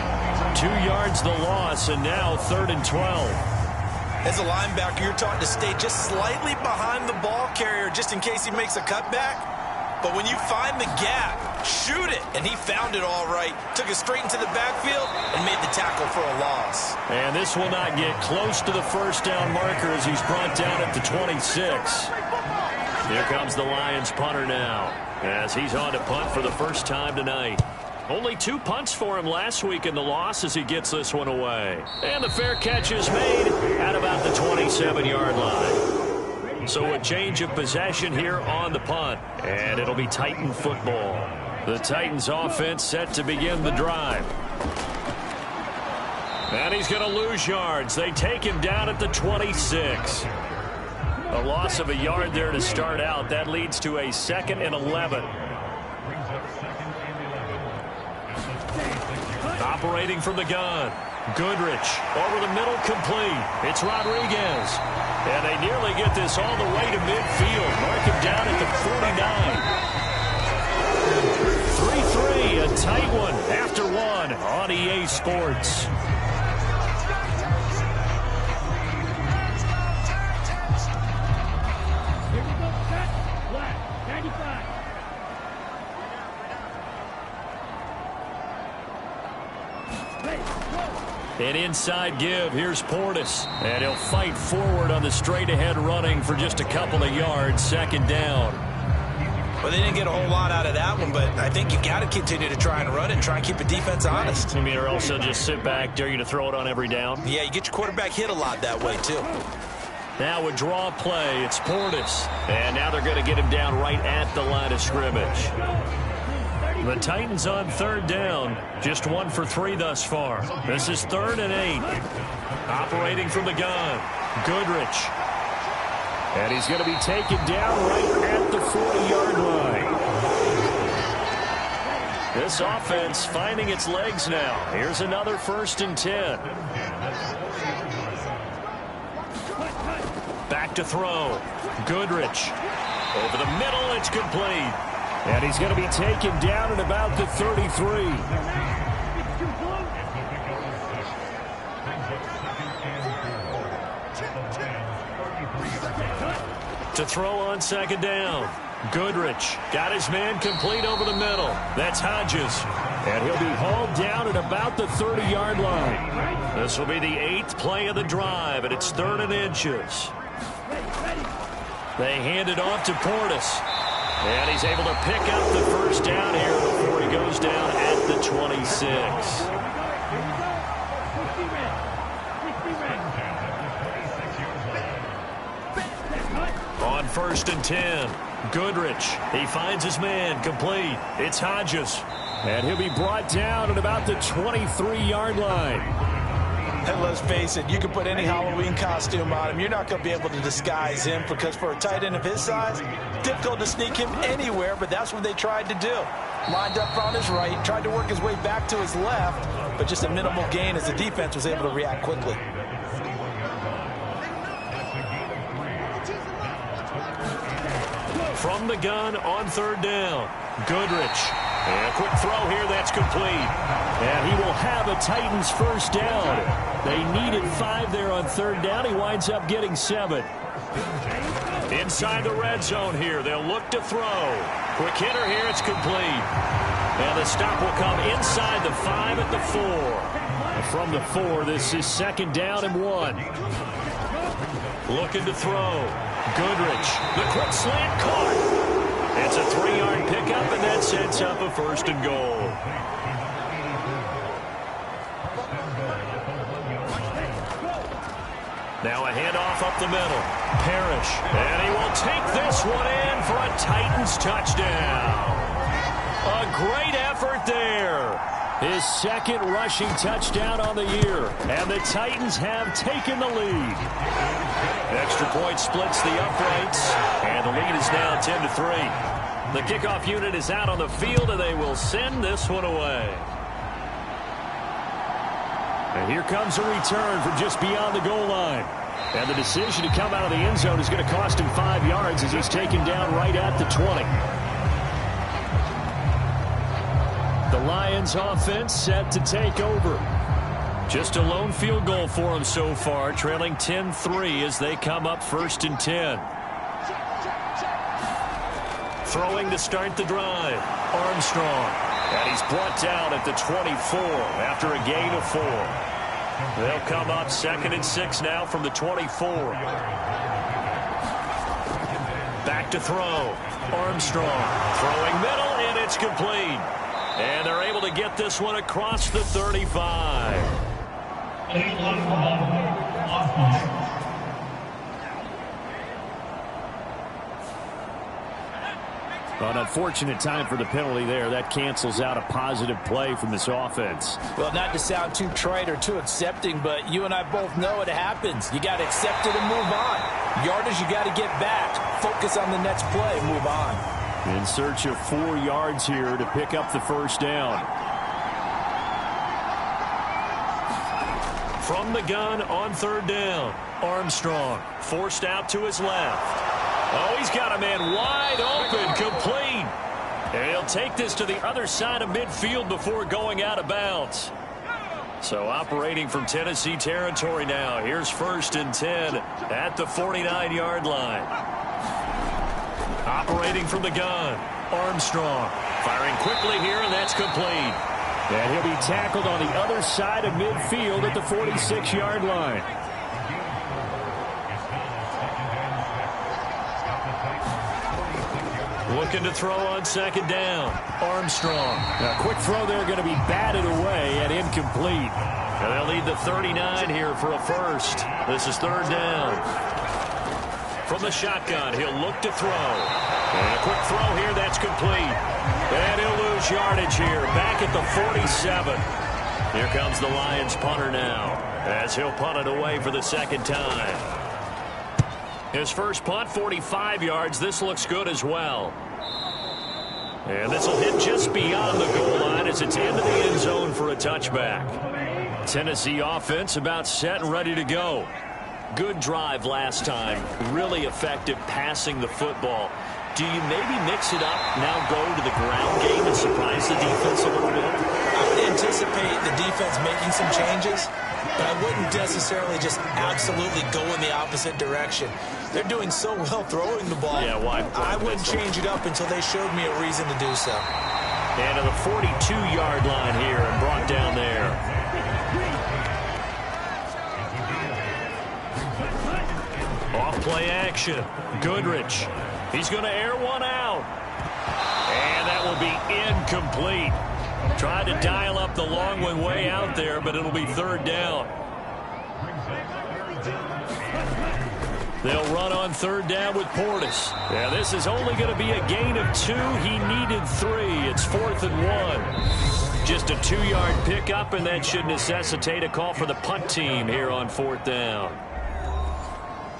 2 yards the loss, and now 3rd and 12. As a linebacker, you're taught to stay just slightly behind the ball carrier just in case he makes a cutback. But when you find the gap, shoot it. And he found it all right. Took it straight into the backfield and made the tackle for a loss. And this will not get close to the 1st down marker as he's brought down at the 26. Here comes the Lions punter now as he's on to punt for the first time tonight. Only 2 punts for him last week in the loss as he gets this one away. And the fair catch is made at about the 27-yard line. So a change of possession here on the punt. And it'll be Titan football. The Titans offense set to begin the drive. And he's going to lose yards. They take him down at the 26. A loss of a yard there to start out. That leads to a 2nd and 11. Operating from the gun. Goodrich over the middle, complete. It's Rodriguez. And they nearly get this all the way to midfield. Mark him down at the 49. 3-3, a tight one after one on EA Sports. An inside give. Here's Portis. And he'll fight forward on the straight-ahead running for just a couple of yards. Second down. Well, they didn't get a whole lot out of that one, but I think you got to continue to try and run and try and keep the defense honest. You mean, or also just sit back, dare you to throw it on every down? Yeah, you get your quarterback hit a lot that way, too. Now a draw play. It's Portis. And now they're going to get him down right at the line of scrimmage. The Titans on third down. Just 1 for 3 thus far. This is 3rd and 8. Operating from the gun. Goodrich. And he's going to be taken down right at the 40-yard line. This offense finding its legs now. Here's another 1st and 10. Back to throw. Goodrich. Over the middle, it's complete. And he's going to be taken down at about the 33. To throw on 2nd down. Goodrich got his man complete over the middle. That's Hodges. And he'll be hauled down at about the 30-yard line. This will be the 8th play of the drive, and it's 3rd and inches. They hand it off to Portis. And he's able to pick up the first down here before he goes down at the 26. On 1st and 10, Goodrich. He finds his man complete. It's Hodges. And he'll be brought down at about the 23-yard line. And let's face it, you can put any Halloween costume on him. You're not going to be able to disguise him because for a tight end of his size, difficult to sneak him anywhere, but that's what they tried to do. Lined up on his right, tried to work his way back to his left, but just a minimal gain as the defense was able to react quickly. From the gun on 3rd down, Goodrich. And a quick throw here, that's complete. And he will have a Titans first down. They needed 5 there on 3rd down. He winds up getting 7. Inside the red zone here, they'll look to throw. Quick hitter here, it's complete. And the stop will come inside the 5 at the 4. From the 4, this is 2nd down and 1. Looking to throw. Goodrich, the quick slant caught. It's a 3-yard pickup, and that sets up a 1st and goal. Now a handoff up the middle. Parrish, and he will take this one in for a Titans touchdown. A great effort there. His 2nd rushing touchdown on the year, and the Titans have taken the lead. Extra point splits the uprights, and the lead is now 10-3. The kickoff unit is out on the field, and they will send this one away. And here comes a return from just beyond the goal line. And the decision to come out of the end zone is going to cost him 5 yards as he's taken down right at the 20. The Lions offense set to take over. Just a lone field goal for them so far, trailing 10-3 as they come up 1st and 10. Throwing to start the drive. Armstrong. And he's brought down at the 24 after a gain of 4. They'll come up 2nd and 6 now from the 24. Back to throw. Armstrong. Throwing middle, and it's complete. And they're able to get this one across the 35. An unfortunate time for the penalty there. That cancels out a positive play from this offense. Well, not to sound too trite or too accepting, but you and I both know it happens. You got to accept it and move on. Yardage, you got to get back. Focus on the next play, move on. In search of 4 yards here to pick up the first down. From the gun on third down. Armstrong forced out to his left. Oh, he's got a man wide open, complete. And he'll take this to the other side of midfield before going out of bounds. So operating from Tennessee territory now. Here's 1st and 10 at the 49-yard line. Operating from the gun. Armstrong firing quickly here, and that's complete. And he'll be tackled on the other side of midfield at the 46-yard line. Looking to throw on 2nd down. Armstrong. A quick throw there going to be batted away and incomplete. And they'll need the 39 here for a first. This is 3rd down. From the shotgun, he'll look to throw. And a quick throw here, that's complete. And he'll lose yardage here, back at the 47. Here comes the Lions punter now, as he'll punt it away for the 2nd time. His first punt, 45 yards. This looks good as well. And this will hit just beyond the goal line as it's into the end zone for a touchback. Tennessee offense about set and ready to go. Good drive last time. Really effective passing the football. Do you maybe mix it up, now go to the ground game and surprise the defense a little bit? I would anticipate the defense making some changes, but I wouldn't necessarily just absolutely go in the opposite direction. They're doing so well throwing the ball. Yeah, why? I wouldn't change it up until they showed me a reason to do so. And to the 42-yard line here and brought down there. Off-play action. Goodrich. He's going to air one out. And that will be incomplete. Tried to dial up the long one way out there, but it'll be 3rd down. They'll run on 3rd down with Portis. Yeah, this is only going to be a gain of 2. He needed 3. It's 4th and 1. Just a 2-yard pickup, and that should necessitate a call for the punt team here on 4th down.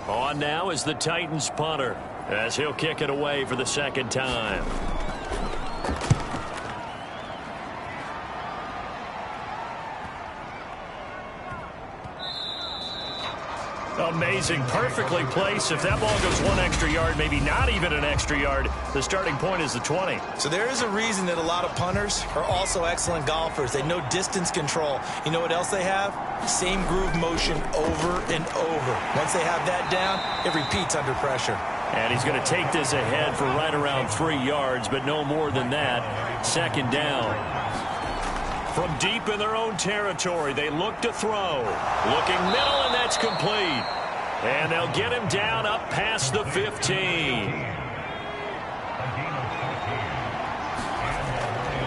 On now is the Titans punter, as he'll kick it away for the 2nd time. Amazing, perfectly placed. If that ball goes 1 extra yard, maybe not even an extra yard, the starting point is the 20. So there is a reason that a lot of punters are also excellent golfers. They know distance control. You know what else they have? Same groove motion over and over. Once they have that down, it repeats under pressure. And he's going to take this ahead for right around 3 yards, but no more than that. 2nd down. From deep in their own territory, they look to throw. Looking middle, and that's complete. And they'll get him down up past the 15.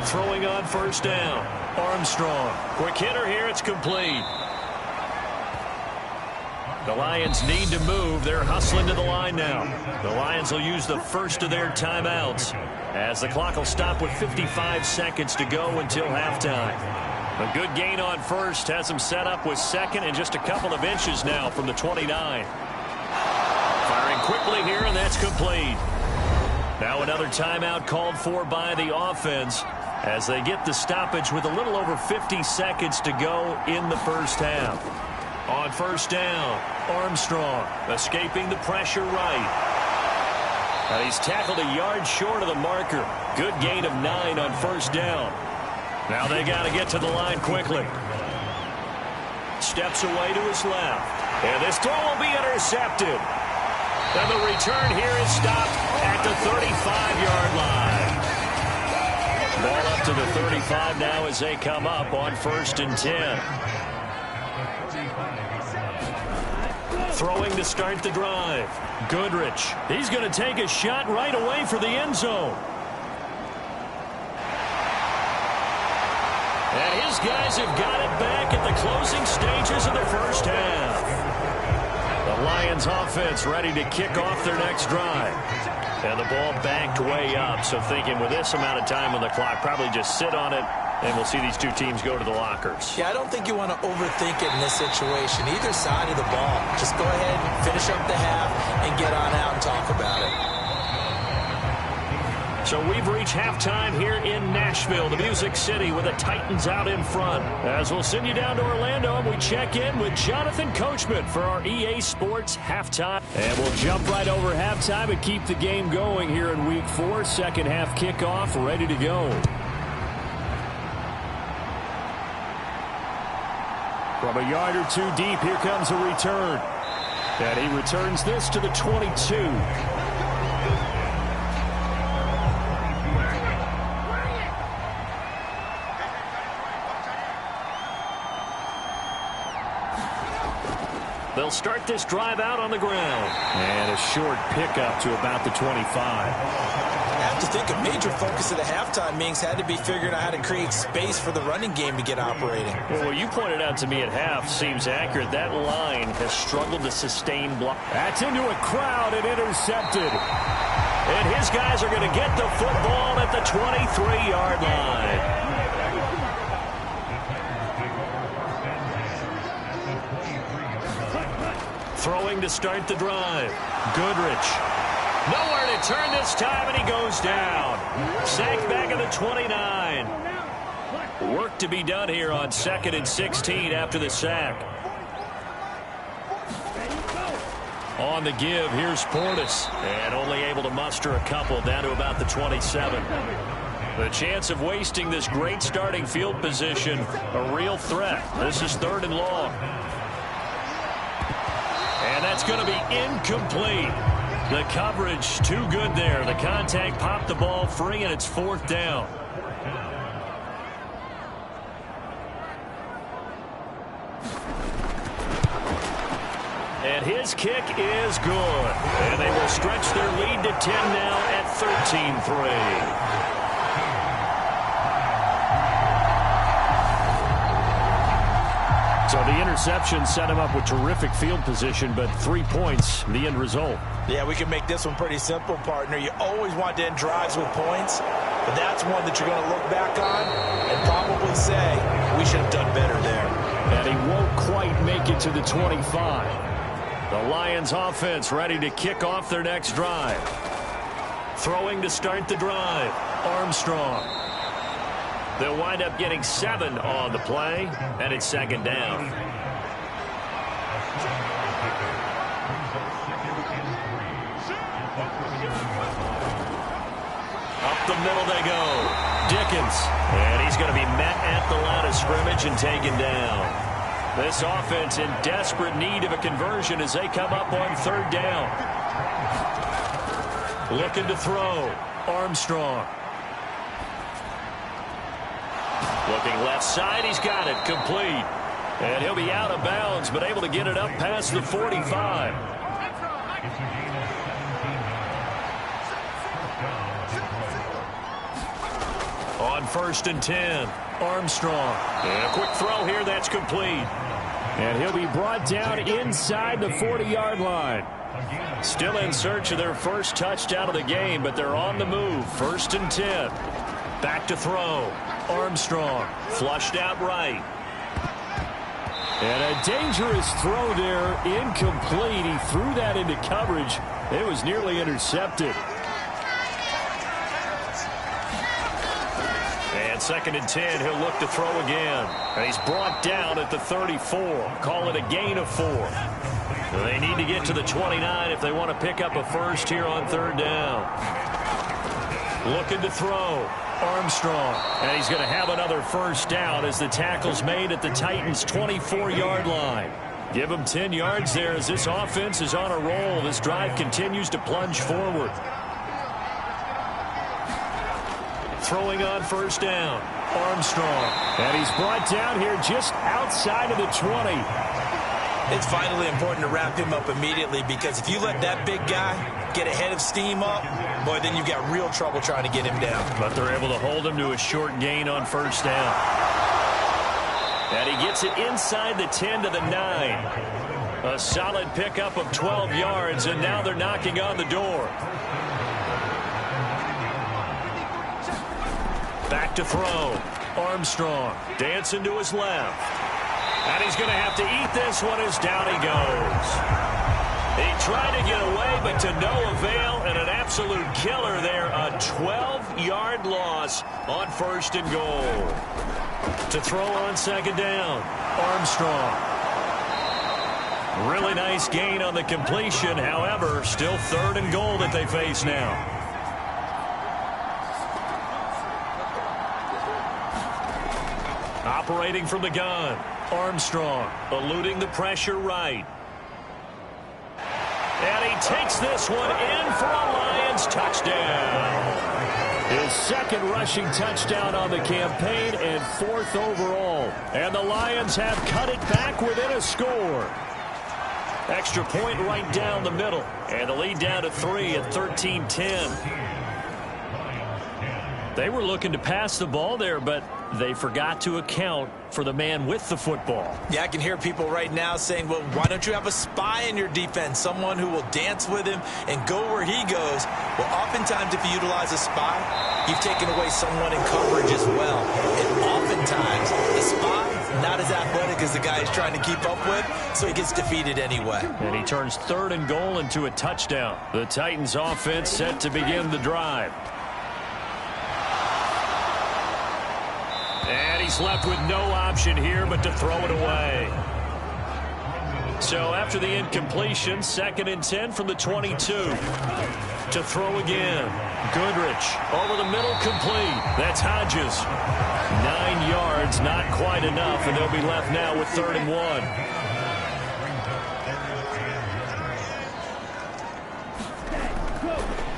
Throwing on 1st down. Armstrong. Quick hitter here, it's complete. The Lions need to move. They're hustling to the line now. The Lions will use the first of their timeouts, as the clock will stop with 55 seconds to go until halftime. A good gain on 1st has them set up with 2nd and just a couple of inches now from the 29. Firing quickly here, and that's complete. Now another timeout called for by the offense as they get the stoppage with a little over 50 seconds to go in the first half. On 1st down, Armstrong escaping the pressure right. And he's tackled a yard short of the marker. Good gain of 9 on 1st down. Now they got to get to the line quickly. Steps away to his left. And this throw will be intercepted. And the return here is stopped at the 35-yard line. Ball up to the 35 now as they come up on 1st and 10. Throwing to start the drive. Goodrich. He's going to take a shot right away for the end zone. And his guys have got it back at the closing stages of the first half. The Lions offense ready to kick off their next drive. And the ball backed way up. So thinking with this amount of time on the clock, probably just sit on it. And we'll see these two teams go to the lockers. Yeah, I don't think you want to overthink it in this situation. Either side of the ball. Just go ahead, finish up the half, and get on out and talk about it. So we've reached halftime here in Nashville, the Music City, with the Titans out in front. As we'll send you down to Orlando, and we check in with Jonathan Coachman for our EA Sports halftime. And we'll jump right over halftime and keep the game going here in Week 4. Second half kickoff, ready to go. From a yard or two deep, here comes a return. And he returns this to the 22. They'll start this drive out on the ground. And a short pickup to about the 25. I have to think a major focus of the halftime meetings had to be figuring out how to create space for the running game to get operating. Well, what you pointed out to me at half seems accurate. That line has struggled to sustain block. That's into a crowd and intercepted. And his guys are going to get the football at the 23-yard line. Throwing to start the drive. Goodrich. Nowhere to turn this time, and he goes down. Sacked back at the 29. Work to be done here on 2nd and 16 after the sack. On the give, here's Portis. And only able to muster a couple down to about the 27. The chance of wasting this great starting field position, a real threat. This is 3rd and long. And that's going to be incomplete. The coverage too good there. The contact popped the ball free, and it's 4th down. And his kick is good. And they will stretch their lead to 10 now at 13-3. So the interception set him up with terrific field position, but 3 points, the end result. Yeah, we can make this one pretty simple, partner. You always want to end drives with points, but that's one that you're going to look back on and probably say, we should have done better there. And he won't quite make it to the 25. The Lions offense ready to kick off their next drive. Throwing to start the drive, Armstrong. They'll wind up getting 7 on the play, and it's 2nd down. Up the middle they go. Dickens. And he's going to be met at the line of scrimmage and taken down. This offense in desperate need of a conversion as they come up on 3rd down. Looking to throw. Armstrong. Looking left side, he's got it, complete. And he'll be out of bounds, but able to get it up past the 45. On 1st and 10, Armstrong. And a quick throw here, that's complete. And he'll be brought down inside the 40-yard line. Still in search of their first touchdown of the game, but they're on the move. 1st and 10. Back to throw. Armstrong flushed out right. And a dangerous throw there, incomplete. He threw that into coverage. It was nearly intercepted. And 2nd and 10, he'll look to throw again. And he's brought down at the 34. Call it a gain of 4. They need to get to the 29 if they want to pick up a first here on 3rd down. Looking to throw. Armstrong. And he's going to have another first down as the tackle's made at the Titans' 24-yard line. Give them 10 yards there as this offense is on a roll. This drive continues to plunge forward. Throwing on 1st down. Armstrong. And he's brought down here just outside of the 20. It's vitally important to wrap him up immediately because if you let that big guy get ahead of steam up, boy, then you've got real trouble trying to get him down. But they're able to hold him to a short gain on 1st down. And he gets it inside the 10 to the 9. A solid pickup of 12 yards, and now they're knocking on the door. Back to throw. Armstrong dancing to his left. And he's going to have to eat this one as down he goes. He tried to get away, but to no avail, and an absolute killer there. A 12-yard loss on 1st and goal. To throw on 2nd down, Armstrong. Really nice gain on the completion. However, still 3rd and goal that they face now. Operating from the gun, Armstrong eluding the pressure right. And he takes this one in for a Lions touchdown. His 2nd rushing touchdown on the campaign and 4th overall. And the Lions have cut it back within a score. Extra point right down the middle. And the lead down to 3 at 13-10. They were looking to pass the ball there, but they forgot to account for the man with the football. Yeah, I can hear people right now saying, well, why don't you have a spy in your defense, someone who will dance with him and go where he goes? Well, oftentimes if you utilize a spy, you've taken away someone in coverage as well. And oftentimes the spy not as athletic as the guy he's trying to keep up with, so he gets defeated anyway. And he turns 3rd and goal into a touchdown. The Titans offense set to begin the drive. And he's left with no option here but to throw it away. So after the incompletion, 2nd and 10 from the 22. To throw again. Goodrich over the middle, complete. That's Hodges. 9 yards, not quite enough, and they'll be left now with 3rd and 1.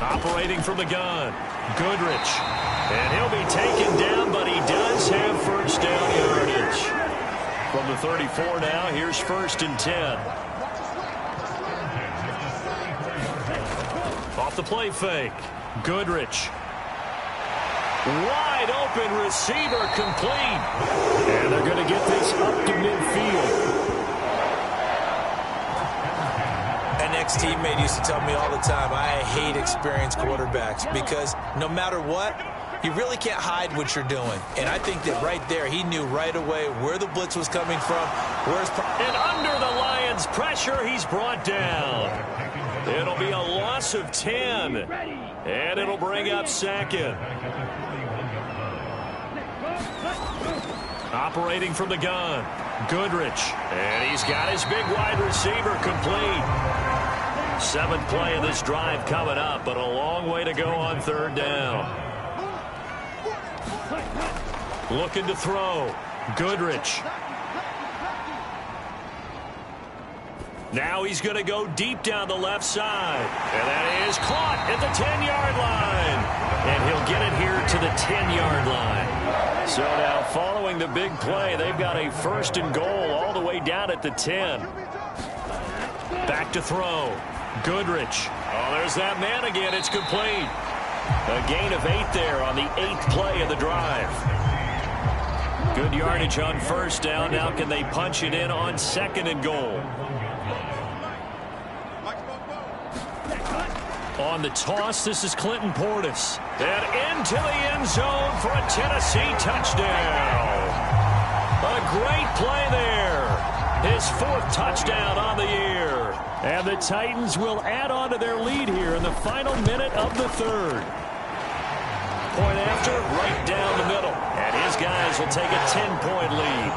Operating from the gun, Goodrich. And he'll be taken down, but he does have 1st down yardage. From the 34 now, here's 1st and 10. Off the play fake, Goodrich. Wide open receiver, complete. And they're going to get this up to midfield. An ex-teammate used to tell me all the time, I hate experienced quarterbacks because no matter what, you really can't hide what you're doing. And I think that right there, he knew right away where the blitz was coming from. And under the Lions' pressure, he's brought down. It'll be a loss of 10. And it'll bring up 2nd. Operating from the gun, Goodrich. And he's got his big wide receiver complete. 7th play of this drive coming up, but a long way to go on 3rd down. Looking to throw, Goodrich. Now he's going to go deep down the left side. And that is caught at the 10-yard line. And he'll get it here to the 10-yard line. So now following the big play, they've got a 1st and goal all the way down at the 10. Back to throw, Goodrich. Oh, there's that man again. It's complete. A gain of 8 there on the 8th play of the drive. Good yardage on 1st down. Now can they punch it in on 2nd and goal? On the toss, this is Clinton Portis. And into the end zone for a Tennessee touchdown. A great play there. His 4th touchdown on the year. And the Titans will add on to their lead here in the final minute of the 3rd. Point after, right down the middle. And his guys will take a 10-point lead.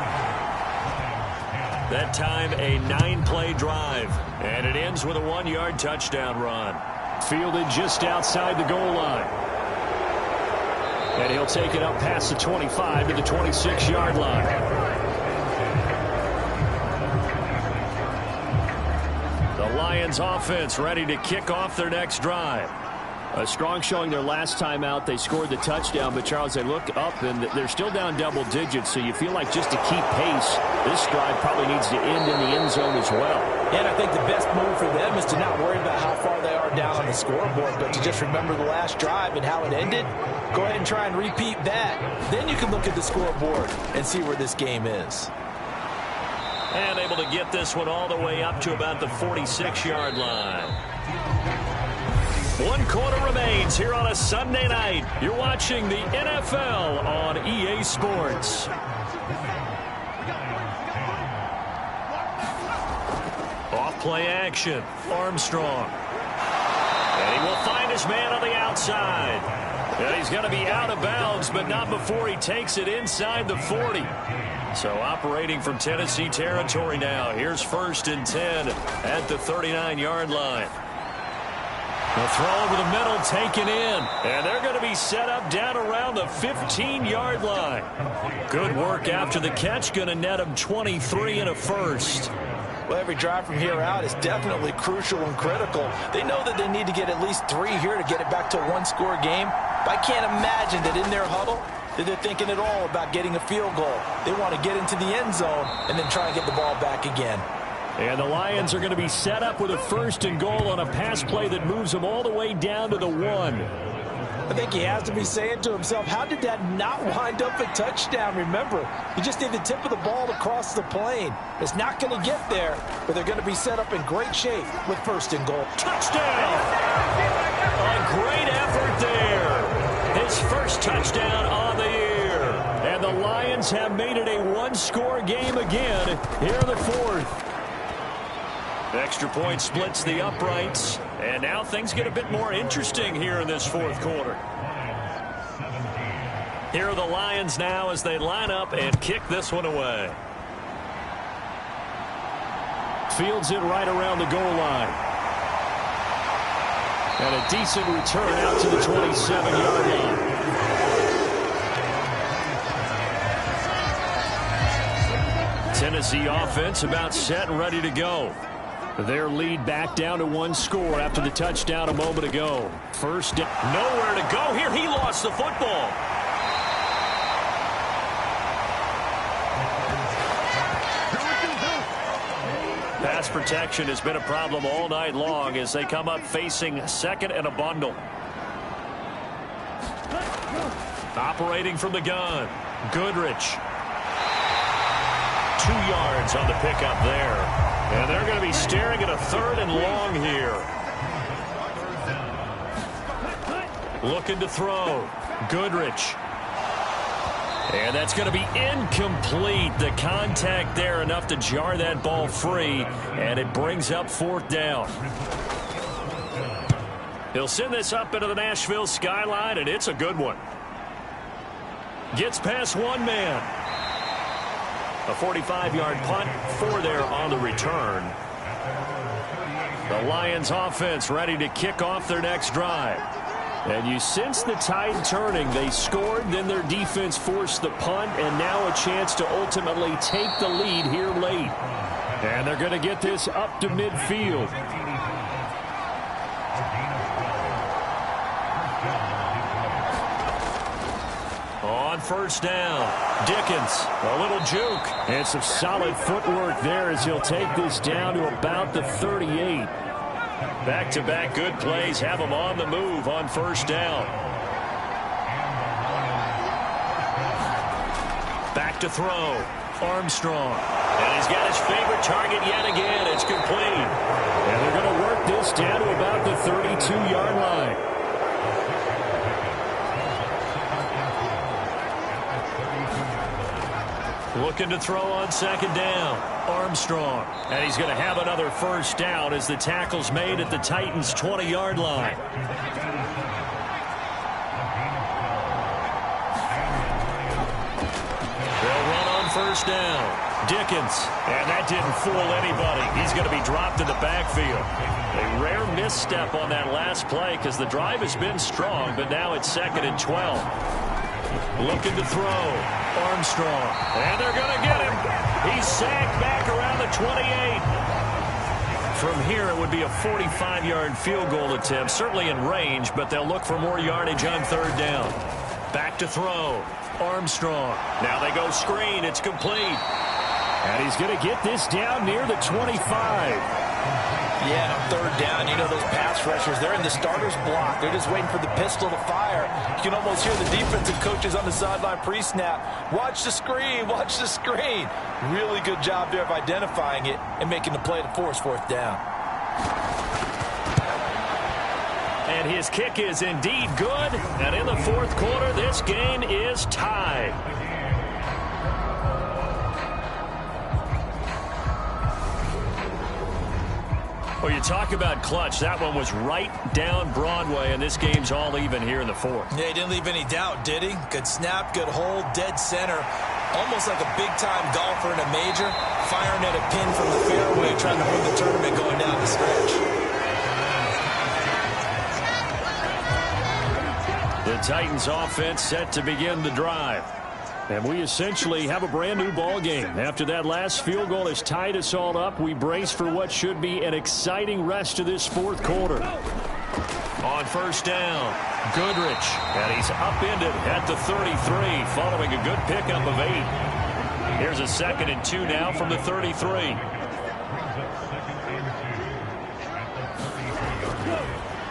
That time, a 9-play drive. And it ends with a 1-yard touchdown run. Fielded just outside the goal line. And he'll take it up past the 25 to the 26-yard line. The Lions offense ready to kick off their next drive. A strong showing their last time out. They scored the touchdown, but Charles, they look up and they're still down double digits, so you feel like just to keep pace, this drive probably needs to end in the end zone as well. And I think the best move for them is to not worry about how far they are down on the scoreboard, but to just remember the last drive and how it ended. Go ahead and try and repeat that. Then you can look at the scoreboard and see where this game is. And able to get this one all the way up to about the 46-yard line. 1 quarter remains here on a Sunday night. You're watching the NFL on EA Sports. Off Play action. Armstrong. And he will find his man on the outside. And he's going to be out of bounds, but not before he takes it inside the 40. So operating from Tennessee territory now. Here's 1st and 10 at the 39-yard line. The throw over the middle taken in. And they're going to be set up down around the 15-yard line. Good work after the catch. Going to net him 23 and a first. Well, every drive from here out is definitely crucial and critical. They know that they need to get at least 3 here to get it back to a one-score game. But I can't imagine that in their huddle that they're thinking at all about getting a field goal. They want to get into the end zone and then try and get the ball back again. And the Lions are going to be set up with a 1st and goal on a pass play that moves them all the way down to the 1. I think he has to be saying to himself, how did that not wind up a touchdown? Remember, you just need the tip of the ball to cross the plane. It's not going to get there, but they're going to be set up in great shape with 1st and goal. Touchdown! A great effort there. His first touchdown on the year. And the Lions have made it a one-score game again here in the 4th. Extra point splits the uprights, and now things get a bit more interesting here in this 4th quarter. Here are the Lions now as they line up and kick this one away. Fields it right around the goal line. And a decent return out to the 27-yard line. Tennessee offense about set and ready to go. Their lead back down to 1 score after the touchdown a moment ago. First down. Nowhere to go here. He lost the football. Pass protection has been a problem all night long as they come up facing 2nd and a bundle. Operating from the gun. Goodrich. 2 yards on the pickup there. And they're going to be staring at a 3rd and long here. Looking to throw. Goodrich. And that's going to be incomplete. The contact there enough to jar that ball free. And it brings up 4th down. He'll send this up into the Nashville skyline, and it's a good one. Gets past one man. A 45-yard punt, 4 there on the return. The Lions offense ready to kick off their next drive. And you sense the tide turning. They scored, then their defense forced the punt, and now a chance to ultimately take the lead here late. And they're going to get this up to midfield. On 1st down, Dickens, a little juke. And some solid footwork there as he'll take this down to about the 38. Back-to-back good plays have him on the move on 1st down. Back to throw, Armstrong. And he's got his favorite target yet again. It's complete. And they're going to work this down to about the 32-yard line. Looking to throw on 2nd down. Armstrong. And he's going to have another 1st down as the tackle's made at the Titans' 20-yard line. They'll run on 1st down. Dickens. And that didn't fool anybody. He's going to be dropped in the backfield. A rare misstep on that last play because the drive has been strong, but now it's 2nd and 12. Looking to throw. Armstrong. And they're going to get him. He's sacked back around the 28. From here, it would be a 45-yard field goal attempt. Certainly in range, but they'll look for more yardage on 3rd down. Back to throw. Armstrong. Now they go screen. It's complete. And he's going to get this down near the 25. Yeah, on 3rd down, you know those pass rushers, they're in the starter's block. They're just waiting for the pistol to fire. You can almost hear the defensive coaches on the sideline pre-snap. Watch the screen, watch the screen. Really good job there of identifying it and making the play to force 4th down. And his kick is indeed good. And in the 4th quarter, this game is tied. Well, you talk about clutch. That one was right down Broadway, and this game's all even here in the fourth. Yeah, he didn't leave any doubt, did he? Good snap, good hold, dead center. Almost like a big-time golfer in a major, firing at a pin from the fairway, trying to win the tournament going down the stretch. The Titans offense set to begin the drive. And we essentially have a brand-new ball game. After that last field goal has tied us all up, we brace for what should be an exciting rest of this fourth quarter. On first down, Goodrich, and he's upended at the 33, following a good pickup of 8. Here's a 2nd and 2 now from the 33.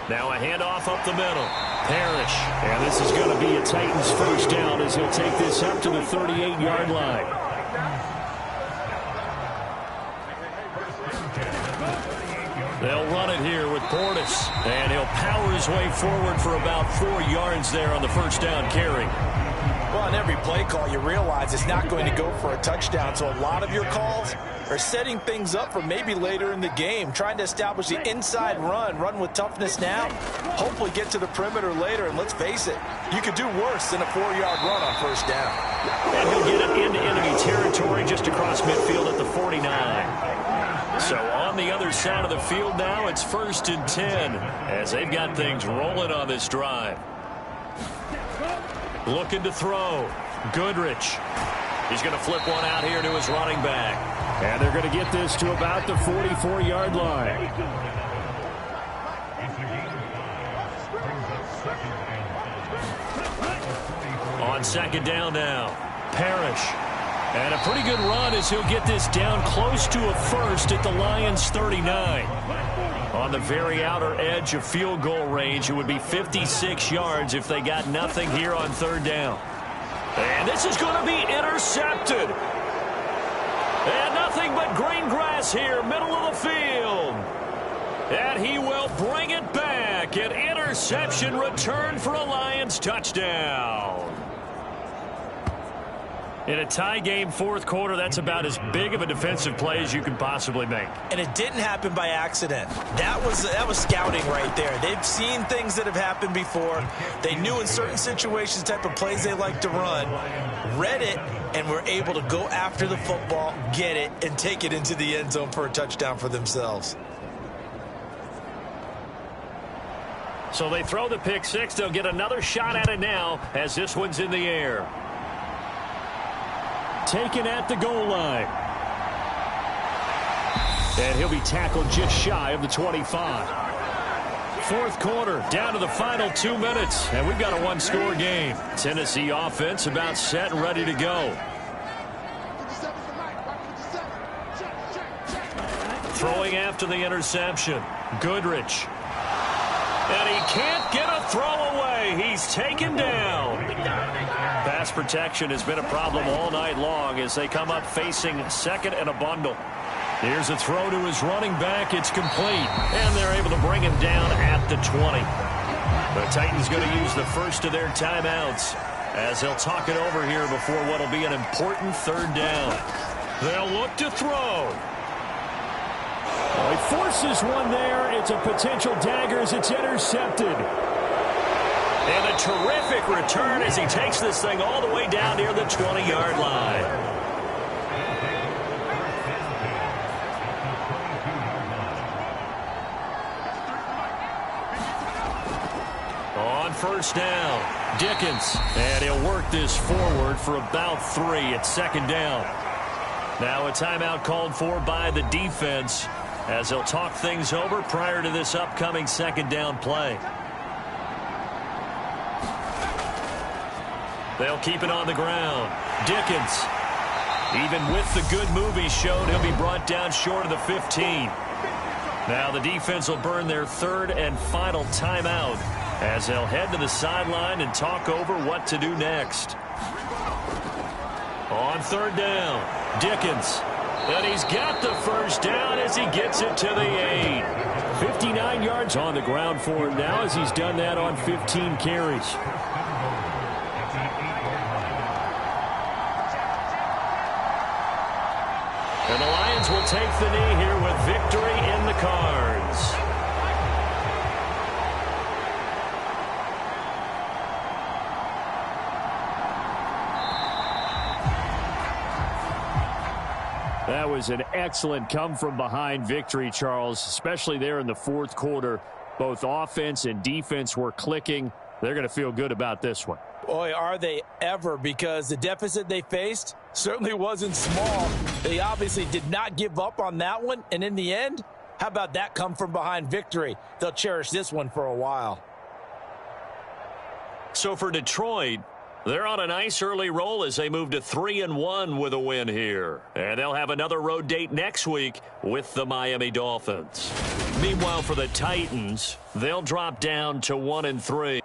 Now a handoff up the middle. Parrish, and this is going to be a Titans first down as he'll take this up to the 38-yard line. They'll run it here with Portis, and he'll power his way forward for about 4 yards there on the first down carry. Well, on every play call, you realize it's not going to go for a touchdown, so a lot of your calls are setting things up for maybe later in the game, trying to establish the inside run with toughness now, hopefully get to the perimeter later, and let's face it, you could do worse than a 4-yard run on first down. And he'll get it into enemy territory just across midfield at the 49. So on the other side of the field now, it's 1st and 10 as they've got things rolling on this drive. Looking to throw. Goodrich. He's going to flip one out here to his running back. And they're going to get this to about the 44-yard line. On second down now, Parrish. And a pretty good run as he'll get this down close to a first at the Lions' 39. On the very outer edge of field goal range, it would be 56 yards if they got nothing here on third down. And this is going to be intercepted. And nothing but green grass here, middle of the field. And he will bring it back. An interception return for a Lions touchdown. In a tie game fourth quarter, that's about as big of a defensive play as you can possibly make. And it didn't happen by accident. That was scouting right there. They've seen things that have happened before. They knew in certain situations the type of plays they like to run, read it, and were able to go after the football, get it, and take it into the end zone for a touchdown for themselves. So they throw the pick six. They'll get another shot at it now as this one's in the air. Taken at the goal line. And he'll be tackled just shy of the 25. Fourth quarter, down to the final 2 minutes, and we've got a one-score game. Tennessee offense about set and ready to go. Throwing after the interception, Goodrich. And he can't get a throw away. He's taken down. Pass protection has been a problem all night long as they come up facing second and a bundle. Here's a throw to his running back. It's complete. And they're able to bring him down at the 20. The Titans going to use the first of their timeouts as they'll talk it over here before what will be an important third down. They'll look to throw. He forces one there. It's a potential dagger as it's intercepted. And a terrific return as he takes this thing all the way down near the 20-yard line. On first down, Dickens. And he'll work this forward for about 3 at second down. Now a timeout called for by the defense as they'll talk things over prior to this upcoming second down play. They'll keep it on the ground. Dickens, even with the good move he showed, he'll be brought down short of the 15. Now the defense will burn their third and final timeout as they'll head to the sideline and talk over what to do next. On third down, Dickens. And he's got the first down as he gets it to the 8. 59 yards on the ground for him now as he's done that on 15 carries. And the Lions will take the knee here with victory in the Cards. That was an excellent come-from-behind victory, Charles, especially there in the fourth quarter. Both offense and defense were clicking. They're going to feel good about this one. Boy, are they ever, because the deficit they faced certainly wasn't small. They obviously did not give up on that one, and in the end, how about that come-from-behind victory? They'll cherish this one for a while. So for Detroit, they're on a nice early roll as they move to 3-1 with a win here. And they'll have another road date next week with the Miami Dolphins. Meanwhile, for the Titans, they'll drop down to 1-3.